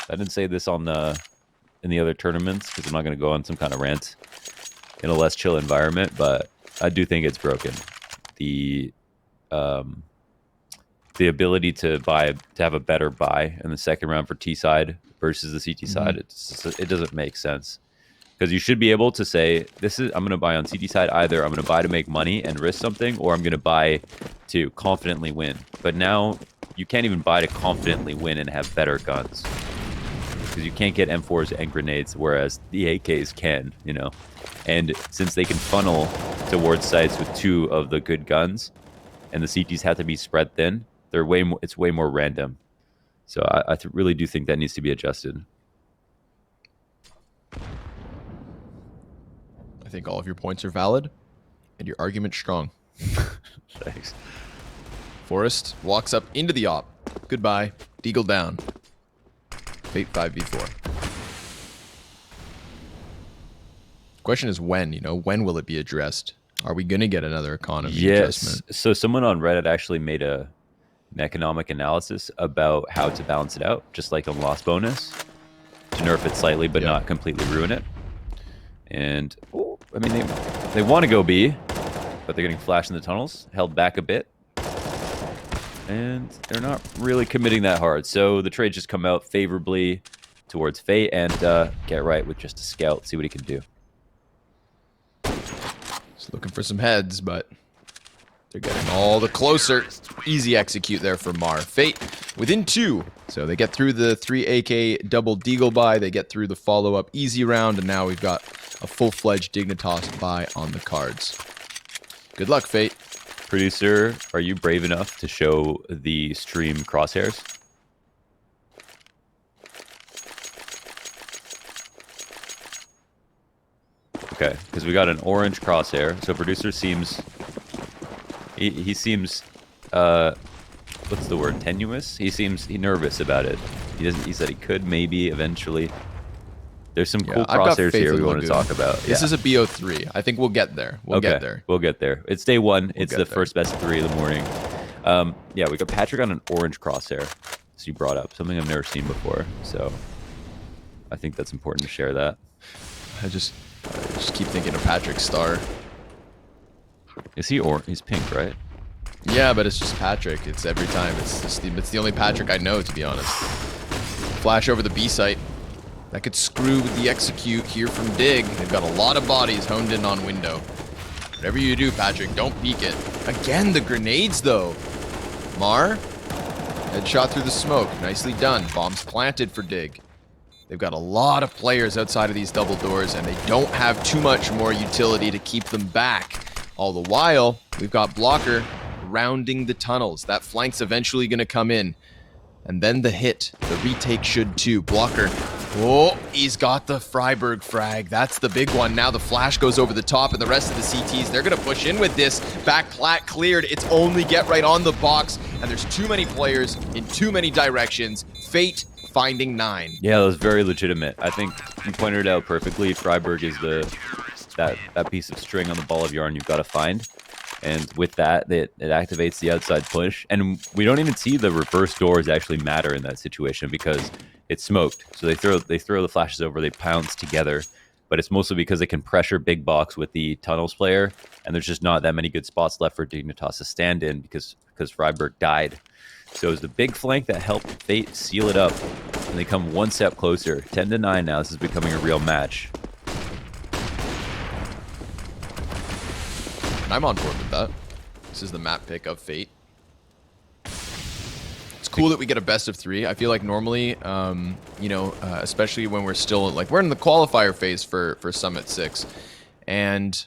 I didn't say this in the other tournaments because I'm not gonna go on some kind of rant in a less chill environment, but I do think it's broken. The ability to have a better buy in the second round for T side versus the CT side, it doesn't make sense. Because you should be able to say, I'm going to buy on CT side. Either I'm going to buy to make money and risk something, or I'm going to buy to confidently win. But now you can't even buy to confidently win and have better guns. Because you can't get M4s and grenades, whereas the AKs can, you know. And since they can funnel towards sites with 2 of the good guns, and the CTs have to be spread thin, it's way more random. So I really do think that needs to be adjusted. I think all of your points are valid, and your argument's strong. Thanks. Forrest walks up into the op. Goodbye. Deagle down. Fate 5v4. Question is when, you know, when will it be addressed? Are we going to get another economy adjustment? So someone on Reddit actually made an economic analysis about how to balance it out, just like on loss bonus, to nerf it slightly but not completely ruin it. And I mean, they want to go B, but they're getting flashed in the tunnels, held back a bit, and they're not really committing that hard. So the trades just come out favorably towards Fate, and get right with just a scout, see what he can do. Just looking for some heads, but they're getting all the closer. Easy execute there for Mar. Fate within 2. So they get through the 3 AK double deagle buy. They get through the follow-up easy round. And now we've got a full-fledged Dignitas buy on the cards. Good luck, Fate. Producer, are you brave enough to show the stream crosshairs? Okay, because we got an orange crosshair. So producer seems... He seems, what's the word, tenuous? He seems nervous about it. He said he could maybe eventually. There's some cool crosshairs here we want to talk about. This is a BO3. I think we'll get there. We'll get there. We'll get there. It's day 1. It's the first best of 3 in the morning. Yeah, we got Patrick on an orange crosshair. So you brought up something I've never seen before. So I think that's important to share that. I just keep thinking of Patrick's star. Is he or he's pink, right? Yeah, but it's just Patrick. It's every time. It's the only Patrick I know, to be honest. Flash over the B site. That could screw with the execute here from Dig. They've got a lot of bodies honed in on window. Whatever you do, Patrick, don't peek it. Again, the grenades, though. Mar, headshot through the smoke. Nicely done. Bombs planted for Dig. They've got a lot of players outside of these double doors, and they don't have too much more utility to keep them back. All the while, we've got Blocker rounding the tunnels. That flank's eventually going to come in. And then the hit. The retake should too. Blocker Oh, he's got the Freiburg frag. That's the big one. Now the flash goes over the top, and the rest of the CTs, they're going to push in with this. Back plat cleared. It's only get right on the box, and there's too many players in too many directions. Fate finding 9. Yeah, that was very legitimate. I think you pointed it out perfectly. Freiburg is that piece of string on the ball of yarn you've got to find. And with that, it activates the outside push. And we don't even see the reverse doors actually matter in that situation because it's smoked. So they throw the flashes over, they pounce together. But it's mostly because they can pressure big box with the tunnels player. And there's just not that many good spots left for Dignitas to stand in because Freiburg died. So it was the big flank that helped Fate seal it up. And they come one step closer. 10-9 now. This is becoming a real match. And I'm on board with that. This is the map pick of Fate. It's cool that we get a best of 3. I feel like normally, especially when we're still, like, we're in the qualifier phase for Summit 6. And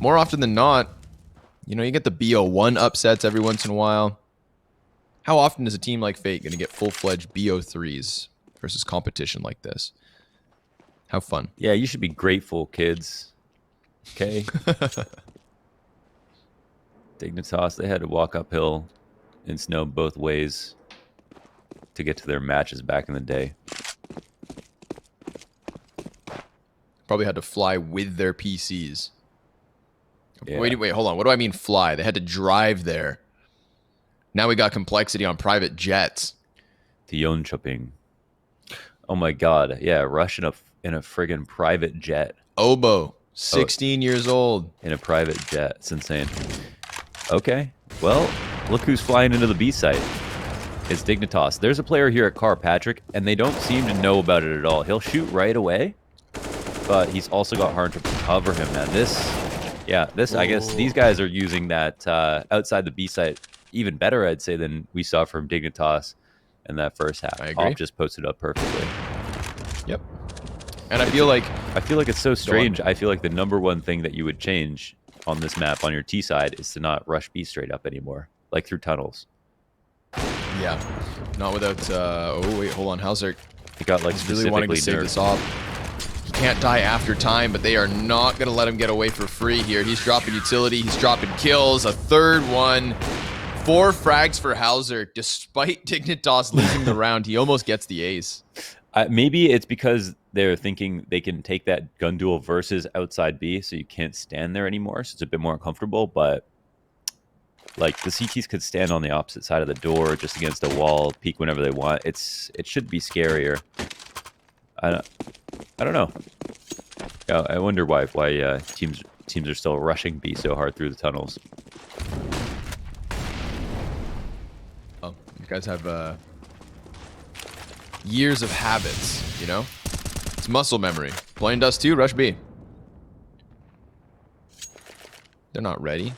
more often than not, you get the BO1 upsets every once in a while. How often is a team like Fate going to get full-fledged BO3s versus competition like this? How fun. Yeah, you should be grateful, kids. Okay. Dignitas, they had to walk uphill in snow both ways to get to their matches back in the day. Probably had to fly with their PCs. Yeah. Wait, hold on. What do I mean fly? They had to drive there. Now we got complexity on private jets. The Jönköping. Oh my god. Yeah, rush in a friggin' private jet. Oboe. 16 years old. In a private jet. It's insane. Okay. Well, look who's flying into the B site. It's Dignitas. There's a player here at Car Patrick, and they don't seem to know about it at all. He'll shoot right away, but he's also got hard to cover him, man. I guess these guys are using that outside the B site even better, I'd say, than we saw from Dignitas in that first half. I agree. Op just posted up perfectly. Yep. And I feel like it's so strange. I feel like the number one thing that you would change on this map on your T side is to not rush B straight up anymore, like through tunnels. Yeah, not without. Oh wait, hold on, Hauser. He got like He's really wanting to save this off. He can't die after time, but they are not going to let him get away for free here. He's dropping utility. He's dropping kills. A third one. 4 frags for Hauser. Despite Dignitas losing the round, he almost gets the ace. Maybe it's because they're thinking they can take that gun duel versus outside B, so you can't stand there anymore. So it's a bit more uncomfortable, but like the CTs could stand on the opposite side of the door, just against a wall, peek whenever they want. It should be scarier. I don't know. Yeah, I wonder why teams are still rushing B so hard through the tunnels. Oh, you guys have years of habits, It's muscle memory. Playing Dust 2, rush B. They're not ready.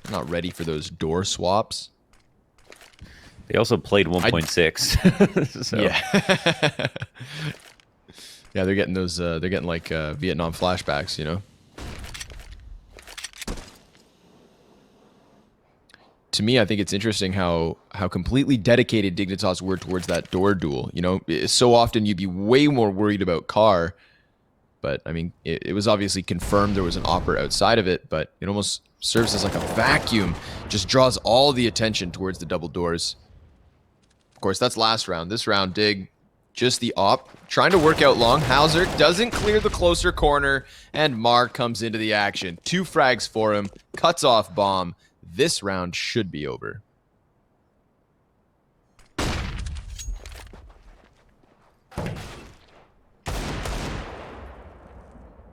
They're not ready for those door swaps. They also played 1.6. So. Yeah. Yeah, they're getting those, they're getting like Vietnam flashbacks, To me, I think it's interesting how completely dedicated Dignitas were towards that door duel. So often you'd be way more worried about Car, but I mean, it was obviously confirmed there was an Opera outside of it, but it almost serves as like a vacuum, just draws all the attention towards the double doors. Of course, that's last round. This round, Dig, just the op, trying to work out long. Hauser doesn't clear the closer corner, and Mar comes into the action. 2 frags for him, cuts off bomb. This round should be over.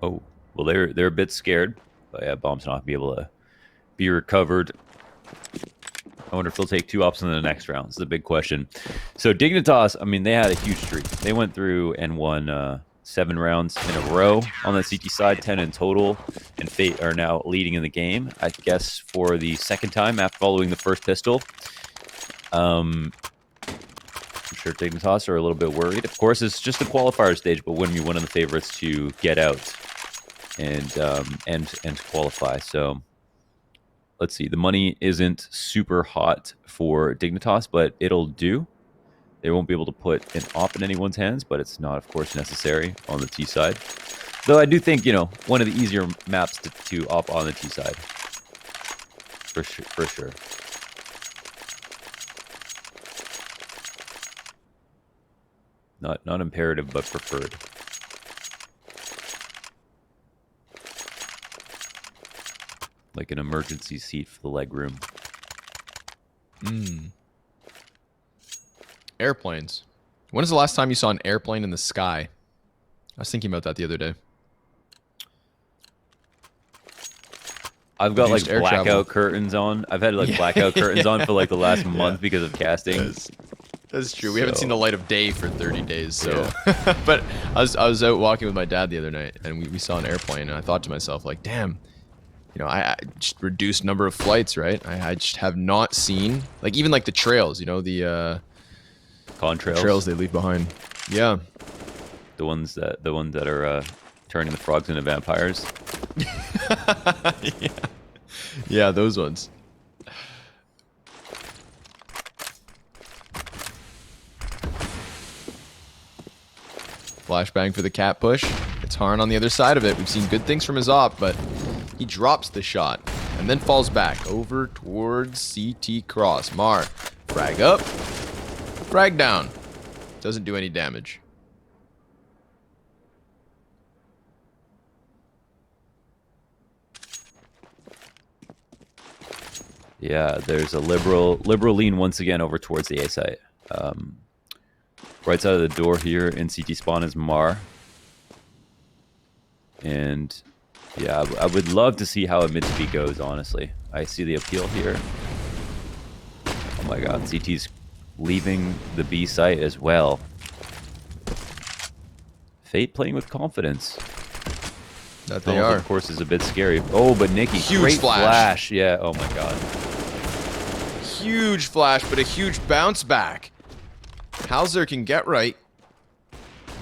Oh, well, they're a bit scared, but yeah, bomb's not gonna be able to be recovered. I wonder if they'll take 2 ops in the next round. It's a big question. So Dignitas, I mean, they had a huge streak. They went through and won 7 rounds in a row on the CT side, 10 in total, and Fate are now leading in the game, I guess, for the second time after following the first pistol. I'm sure Dignitas are a little bit worried. Of course, it's just a qualifier stage, but wouldn't be one of the favorites to get out and to qualify. So let's see. The money isn't super hot for Dignitas, but it'll do. They won't be able to put an op in anyone's hands, but it's not, of course, necessary on the T side. Though I do think, one of the easier maps to op on the T side. For sure. Not imperative, but preferred. Like an emergency seat for the leg room. Airplanes. When is the last time you saw an airplane in the sky? I was thinking about that the other day. I've got like Reduced air blackout travel. curtains on. I've had like blackout curtains on for like the last month because of casting. That's true. We haven't seen the light of day for 30 days. So, but I was out walking with my dad the other night, and we saw an airplane, and I thought to myself, like, damn, I just reduced number of flights, right? I just have not seen, like, even like the trails, the contrails, trails they leave behind. Yeah, the ones that are turning the frogs into vampires. yeah, those ones. Flashbang for the cat push. It's Harn on the other side of it. We've seen good things from his op, but he drops the shot and then falls back over towards CT cross. Mar, frag up, frag down. Doesn't do any damage. Yeah, there's a liberal lean once again over towards the A site. Right side of the door here in CT spawn is Mar. And yeah, I would love to see how a mid to B goes, honestly. I see the appeal here. Oh my god, CT's leaving the B site as well. Fate playing with confidence. That they are. Of course, is a bit scary. Oh, but Nikki, huge great flash. Yeah, oh my god. Huge flash, but a huge bounce back. Hauser can get right.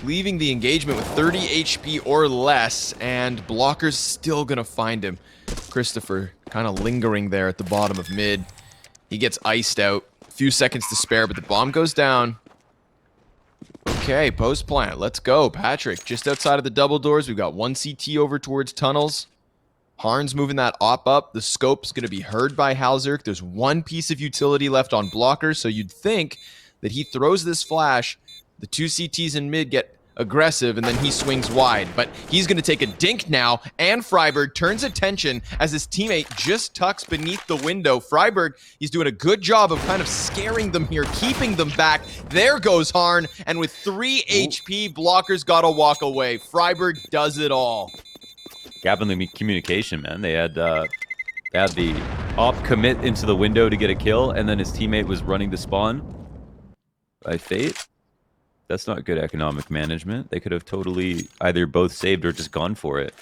Leaving the engagement with 30 HP or less, and Blocker's still gonna find him. Christopher kind of lingering there at the bottom of mid. He gets iced out. A few seconds to spare, but the bomb goes down. Okay, post plant. Let's go. Patrick, just outside of the double doors. We've got one CT over towards tunnels. Harn's moving that op up. The scope's going to be heard by Halzerk. There's one piece of utility left on Blocker, so you'd think that he throws this flash. The two CTs in mid get aggressive, and then he swings wide. But he's going to take a dink now, and Freiburg turns attention as his teammate just tucks beneath the window. Freiburg, he's doing a good job of kind of scaring them here, keeping them back. There goes Harn, and with 3 HP, Blocker's got to walk away. Freiburg does it all. Gap in the communication, man. They had the op commit into the window to get a kill, and then his teammate was running to spawn by Fate. That's not good economic management. They could have totally either both saved or just gone for it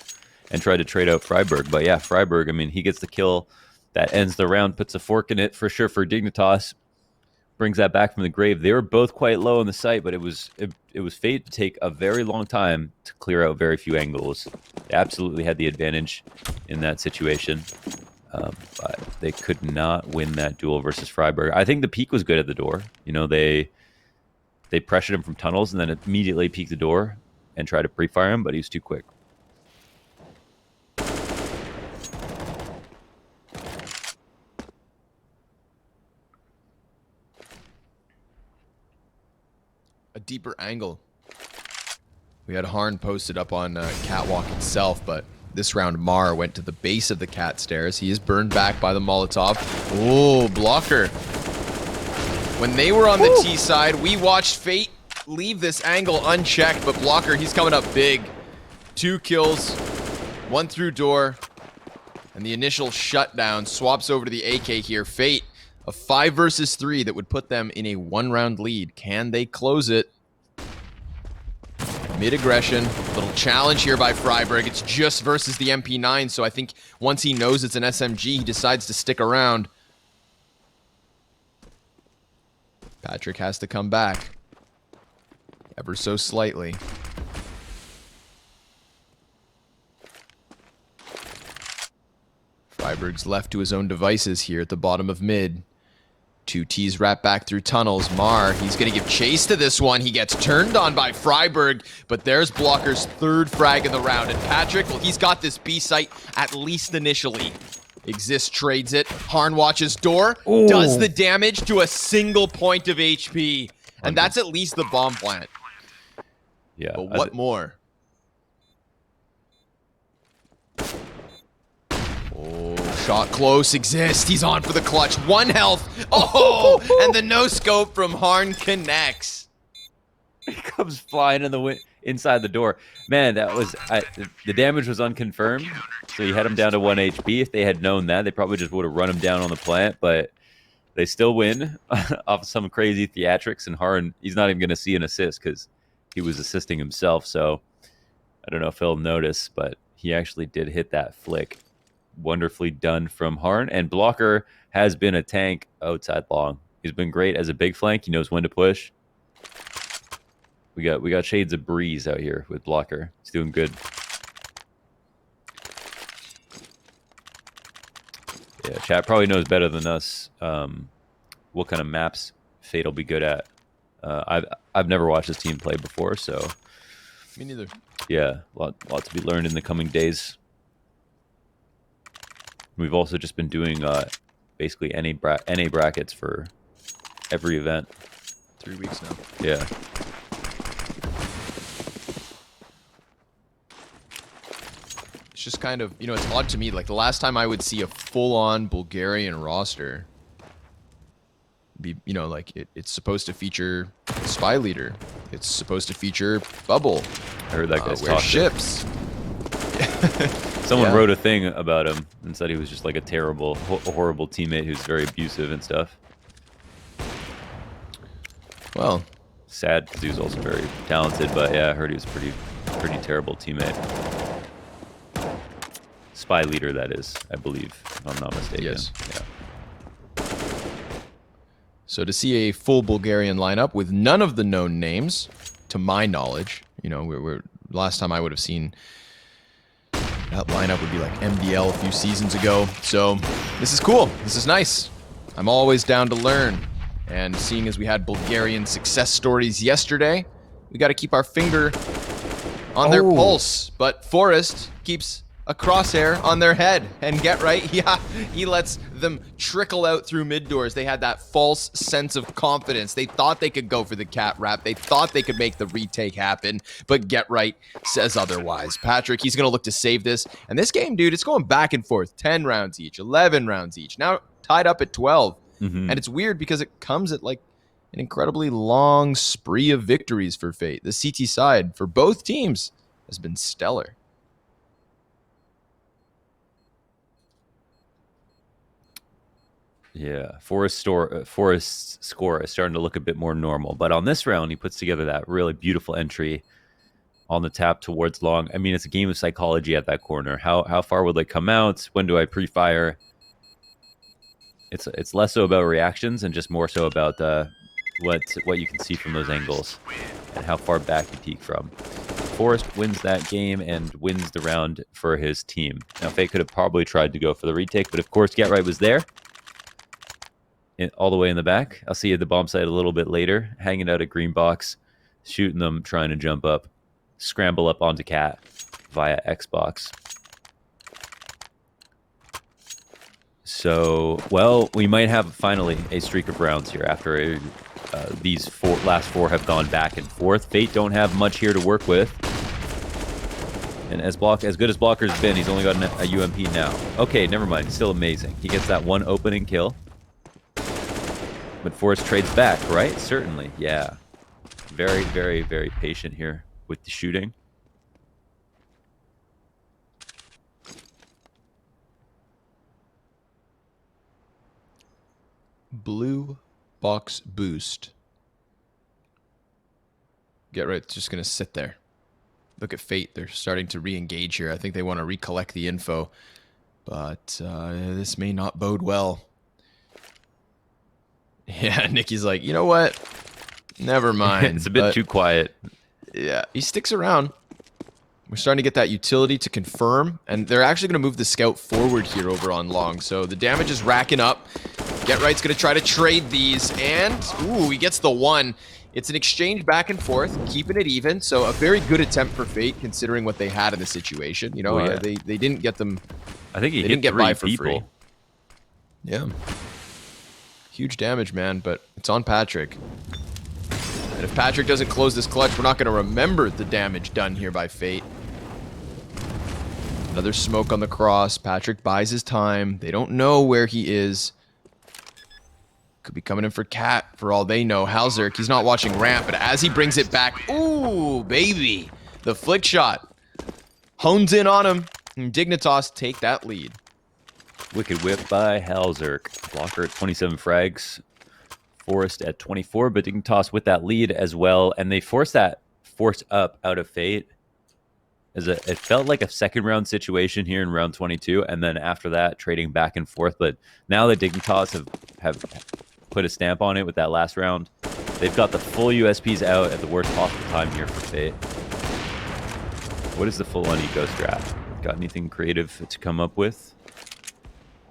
and tried to trade out Freiburg. But yeah, Freiburg, I mean, he gets the kill. That ends the round, puts a fork in it for sure for Dignitas. Brings that back from the grave. They were both quite low on the site, but it was Fate to take a very long time to clear out very few angles. They absolutely had the advantage in that situation. But they could not win that duel versus Freiburg. I think the peek was good at the door. They pressured him from tunnels and then immediately peeked the door and tried to pre-fire him, but he was too quick. A deeper angle. We had Harn posted up on Catwalk itself, but this round Mar went to the base of the cat stairs. He is burned back by the Molotov. Oh, Blocker. When they were on the T side, we watched Fate leave this angle unchecked, but Blocker, he's coming up big. 2 kills, 1 through door, and the initial shutdown swaps over to the AK here. Fate, a 5 versus 3 that would put them in a 1-round lead. Can they close it? Mid-aggression, little challenge here by Freiburg. It's just versus the MP9, so I think once he knows it's an SMG, he decides to stick around. Patrick has to come back. Ever so slightly. Freiburg's left to his own devices here at the bottom of mid. Two T's wrap back through tunnels. Mar, he's going to give chase to this one. He gets turned on by Freiburg, but there's Blocker's third frag in the round. And Patrick, well, he's got this B site, at least initially. Exist trades it. Harn watches door. Ooh. Does the damage to a single point of HP. And that's at least the bomb plant. Yeah. But what more? Oh, shot close. Exist. He's on for the clutch. 1 health. Oh, and the no scope from Harn connects. He comes flying in the inside the door. Man, that was the damage was unconfirmed, so you had him down to 1 HP. If they had known that, they probably just would have run him down on the plant. But they still win off of some crazy theatrics. And Harn, he's not even going to see an assist because he was assisting himself. So I don't know if he'll notice, but he actually did hit that flick. Wonderfully done from Harn. And Blocker has been a tank outside long. He's been great as a big flank. He knows when to push. We got shades of Breeze out here with Blocker. He's doing good. Yeah, chat probably knows better than us what kind of maps Fate will be good at. I've never watched this team play before, so me neither. Yeah, lot to be learned in the coming days. We've also just been doing basically NA brackets for every event. 3 weeks now. Yeah. It's just kind of, you know, it's odd to me. Like the last time I would see a full-on Bulgarian roster be, you know, like it's supposed to feature Spy Leader. It's supposed to feature Bubble. I heard that guy's wear ships. Someone wrote a thing about him and said he was just like a terrible, horrible teammate who's very abusive and stuff. Well, sad because he was also very talented, but yeah, I heard he was pretty terrible teammate. Spy Leader, that is, I believe, if I'm not mistaken. Yes. Yeah. So to see a full Bulgarian lineup with none of the known names, to my knowledge, you know, we're last time I would have seen that lineup would be like MDL a few seasons ago. So this is cool. This is nice. I'm always down to learn. And seeing as we had Bulgarian success stories yesterday, we got to keep our finger on their pulse. But Forrest keeps a crosshair on their head. And get right, yeah, he lets them trickle out through mid doors. They had that false sense of confidence. They thought they could go for the cat wrap. They thought they could make the retake happen. But get right says otherwise. Patrick, he's going to look to save this. And this game, dude, it's going back and forth. 10 rounds each, 11 rounds each. Now tied up at 12. Mm-hmm. And it's weird because it comes at like an incredibly long spree of victories for Fate. The CT side for both teams has been stellar. Yeah, Forrest's score is starting to look a bit more normal. But on this round, he puts together that really beautiful entry on the tap towards long. I mean, it's a game of psychology at that corner. How far will they come out? When do I pre-fire? It's less so about reactions and just more so about what you can see from those angles and how far back you peek from. Forrest wins that game and wins the round for his team. Now, Fate could have probably tried to go for the retake, but of course, Get Right was there. All the way in the back. I'll see you at the bomb site a little bit later, hanging out at green box, shooting them, trying to jump up, scramble up onto Cat via Xbox. So, well, we might have finally a streak of rounds here after these last four have gone back and forth. Fate don't have much here to work with. And as good as Blocker's been, he's only got a UMP now. Okay, never mind. Still amazing. He gets that one opening kill. But Forrest trades back, right? Certainly, yeah. Very, very, very patient here with the shooting. Blue box boost. Get right, it's just going to sit there. Look at Fate. They're starting to re-engage here. I think they want to recollect the info. But this may not bode well. Yeah, Nicky's like, you know what? Never mind. It's a bit too quiet. Yeah, he sticks around. We're starting to get that utility to confirm, and they're actually going to move the scout forward here over on long. So the damage is racking up. Get Right's going to try to trade these, and ooh, he gets the one. It's an exchange back and forth, keeping it even. So a very good attempt for Fate, considering what they had in the situation. You know, Well, yeah. they didn't get them. I think he They hit didn't get 3 by for people. free. Yeah. Huge damage, man, but it's on Patrick. And if Patrick doesn't close this clutch, we're not going to remember the damage done here by Fate. Another smoke on the cross. Patrick buys his time. They don't know where he is. Could be coming in for Cat for all they know. Halzerk, he's not watching ramp, but as he brings it back, ooh, baby. The flick shot hones in on him. And Dignitas take that lead. Wicked whip by Halzerk. Blocker at 27 frags. Forrest at 24, but Dignitas with that lead as well. And they forced that force up out of Fate. It felt like a second round situation here in round 22, and then after that, trading back and forth. But now that Dignitas have put a stamp on it with that last round, they've got the full USPs out at the worst possible time here for Fate. What is the full-on eco strat? Got anything creative to come up with?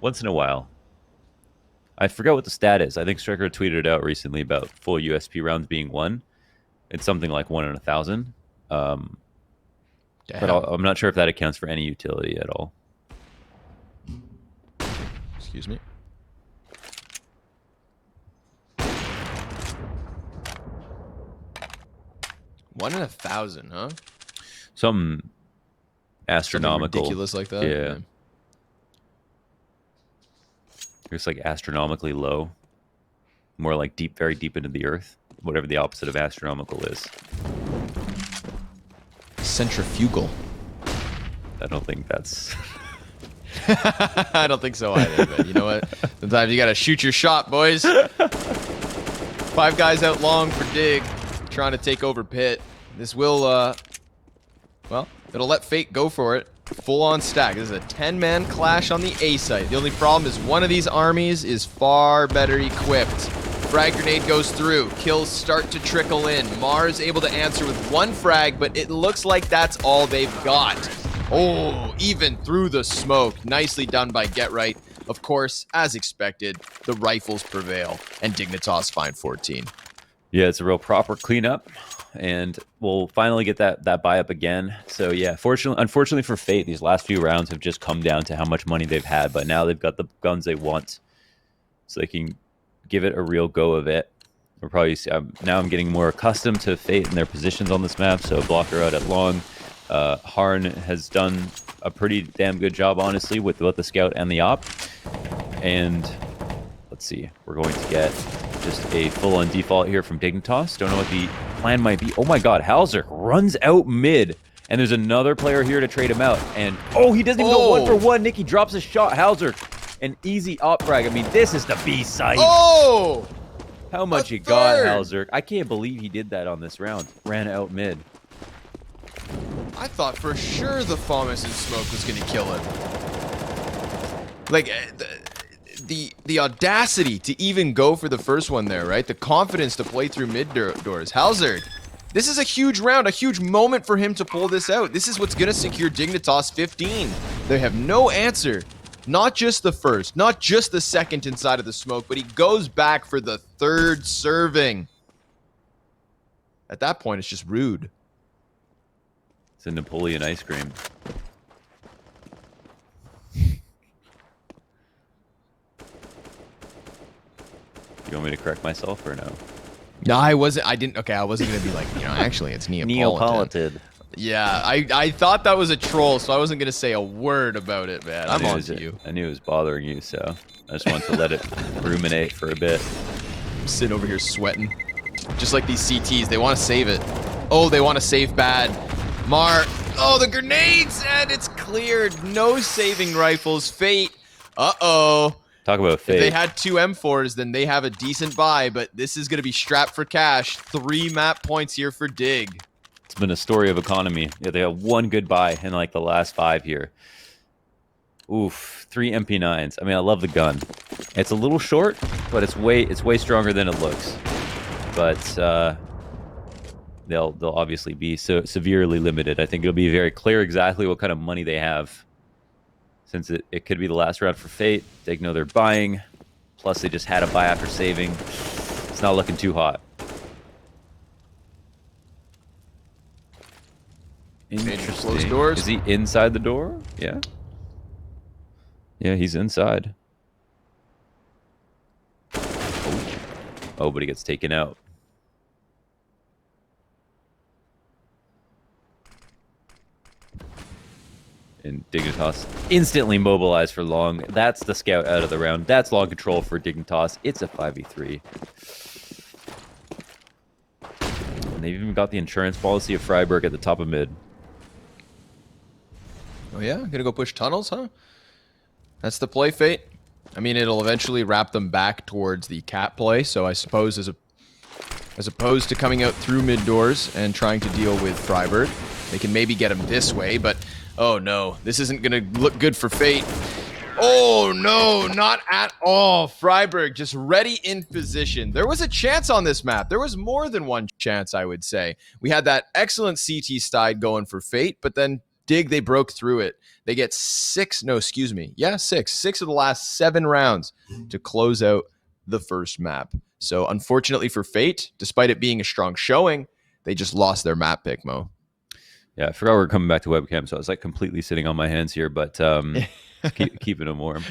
Once in a while. I forgot what the stat is. I think Striker tweeted it out recently about full USP rounds being 1. It's something like 1 in 1,000. But I'm not sure if that accounts for any utility at all. Excuse me. One in 1,000, huh? Something astronomical. Something ridiculous like that? Yeah. It's like astronomically low. More like deep, very deep into the earth. Whatever the opposite of astronomical is. Centrifugal. I don't think that's... I don't think so either, but you know what? Sometimes you gotta shoot your shot, boys. 5 guys out long for Dig, trying to take over Pit. This will, well, it'll let Fate go for it. Full on stack. This is a 10-man clash on the A site. The only problem is one of these armies is far better equipped. Frag grenade goes through. Kills start to trickle in. Mars able to answer with 1 frag, but it looks like that's all they've got. Oh, even through the smoke. Nicely done by Get Right. Of course, as expected, the rifles prevail, and Dignitas find 14. Yeah, it's a real proper cleanup, and we'll finally get that buy up again. So yeah, unfortunately for Fate, these last few rounds have just come down to how much money they've had, but now they've got the guns they want, so they can give it a real go of it. We're probably now I'm getting more accustomed to Fate and their positions on this map. So blocker out at long. Harn has done a pretty damn good job, honestly, with both the scout and the op. And let's see, we're going to get just a full-on default here from Dignitas. Don't know what the plan might be. Oh my god, Halzerk runs out mid, and there's another player here to trade him out. And oh, he doesn't even go 1 for 1. Nicky drops a shot. Halzerk, an easy op frag. I mean, this is the B site. Oh! How much you got, Halzerk? I can't believe he did that on this round. Ran out mid. I thought for sure the Fomus and Smoke was going to kill him. Like, the audacity to even go for the first one there, right? The confidence to play through mid doors. Halzerk, this is a huge round, a huge moment for him to pull this out. This is what's going to secure Dignitas 15. They have no answer. Not just the first, not just the second inside of the smoke, but he goes back for the 3rd serving. At that point, it's just rude. It's a Napoleon ice cream. You want me to correct myself or no? No, I wasn't. I didn't. Okay, I wasn't gonna be like, you know, actually, it's Neapolitan. Neapolitan. Yeah, I thought that was a troll, so I wasn't gonna say a word about it, man. I'm on to you. I knew it was bothering you, so I just wanted to let it ruminate for a bit. I'm sitting over here sweating, just like these CTs. They want to save it. Oh, they want to save bad. Oh, the grenades, and it's cleared. No saving rifles. Fate. Uh-oh. Talk about Fate. If they had 2 M4s, then they have a decent buy, but this is going to be strapped for cash. 3 map points here for Dig. It's been a story of economy. Yeah, they have 1 good buy in like the last 5 here. Oof, 3 MP9s. I mean, I love the gun. It's a little short, but it's way stronger than it looks. But they'll obviously be so severely limited. I think it'll be very clear exactly what kind of money they have, since it could be the last round for Fate. They know they're buying Plus, they just had a buy after saving. It's not looking too hot. Interesting. Closed doors. Is he inside the door? Yeah. Yeah, he's inside. Oh, but he gets taken out. And Dignitas instantly mobilized for long. That's the scout out of the round. That's long control for Dignitas. It's a 5v3. And they've even got the insurance policy of Freiburg at the top of mid. Oh yeah, gonna go push tunnels, huh? That's the play, Fate. I mean, it'll eventually wrap them back towards the cat play. So I suppose as opposed to coming out through mid doors and trying to deal with Freiburg, they can maybe get him this way, but oh no, this isn't gonna look good for Fate. Oh no, not at all. Freiburg just ready in position. There was a chance on this map. There was more than one chance, I would say. We had that excellent CT slide going for Fate, but then Dig, they broke through it. They get six of the last 7 rounds to close out the first map. So unfortunately for Fate, despite it being a strong showing, they just lost their map pick, Mo. Yeah, I forgot we were coming back to webcam, so I was like completely sitting on my hands here, but keeping them warm.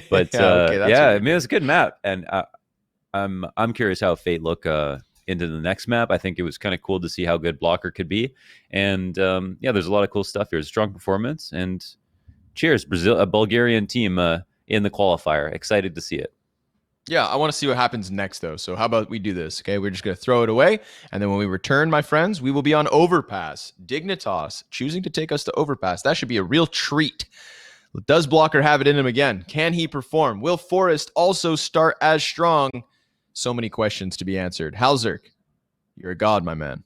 But yeah, I mean, it's a good map, and I'm curious how Fate look into the next map. I think it was kind of cool to see how good Blocker could be, and yeah, there's a lot of cool stuff here. Strong performance, and cheers, Brazil, a Bulgarian team in the qualifier. Excited to see it. Yeah, I want to see what happens next, though. So how about we do this, okay? We're just going to throw it away, and then when we return, my friends, we will be on Overpass. Dignitas choosing to take us to Overpass. That should be a real treat. Does Blocker have it in him again? Can he perform? Will Forrest also start as strong? So many questions to be answered. Halzerk, you're a god, my man.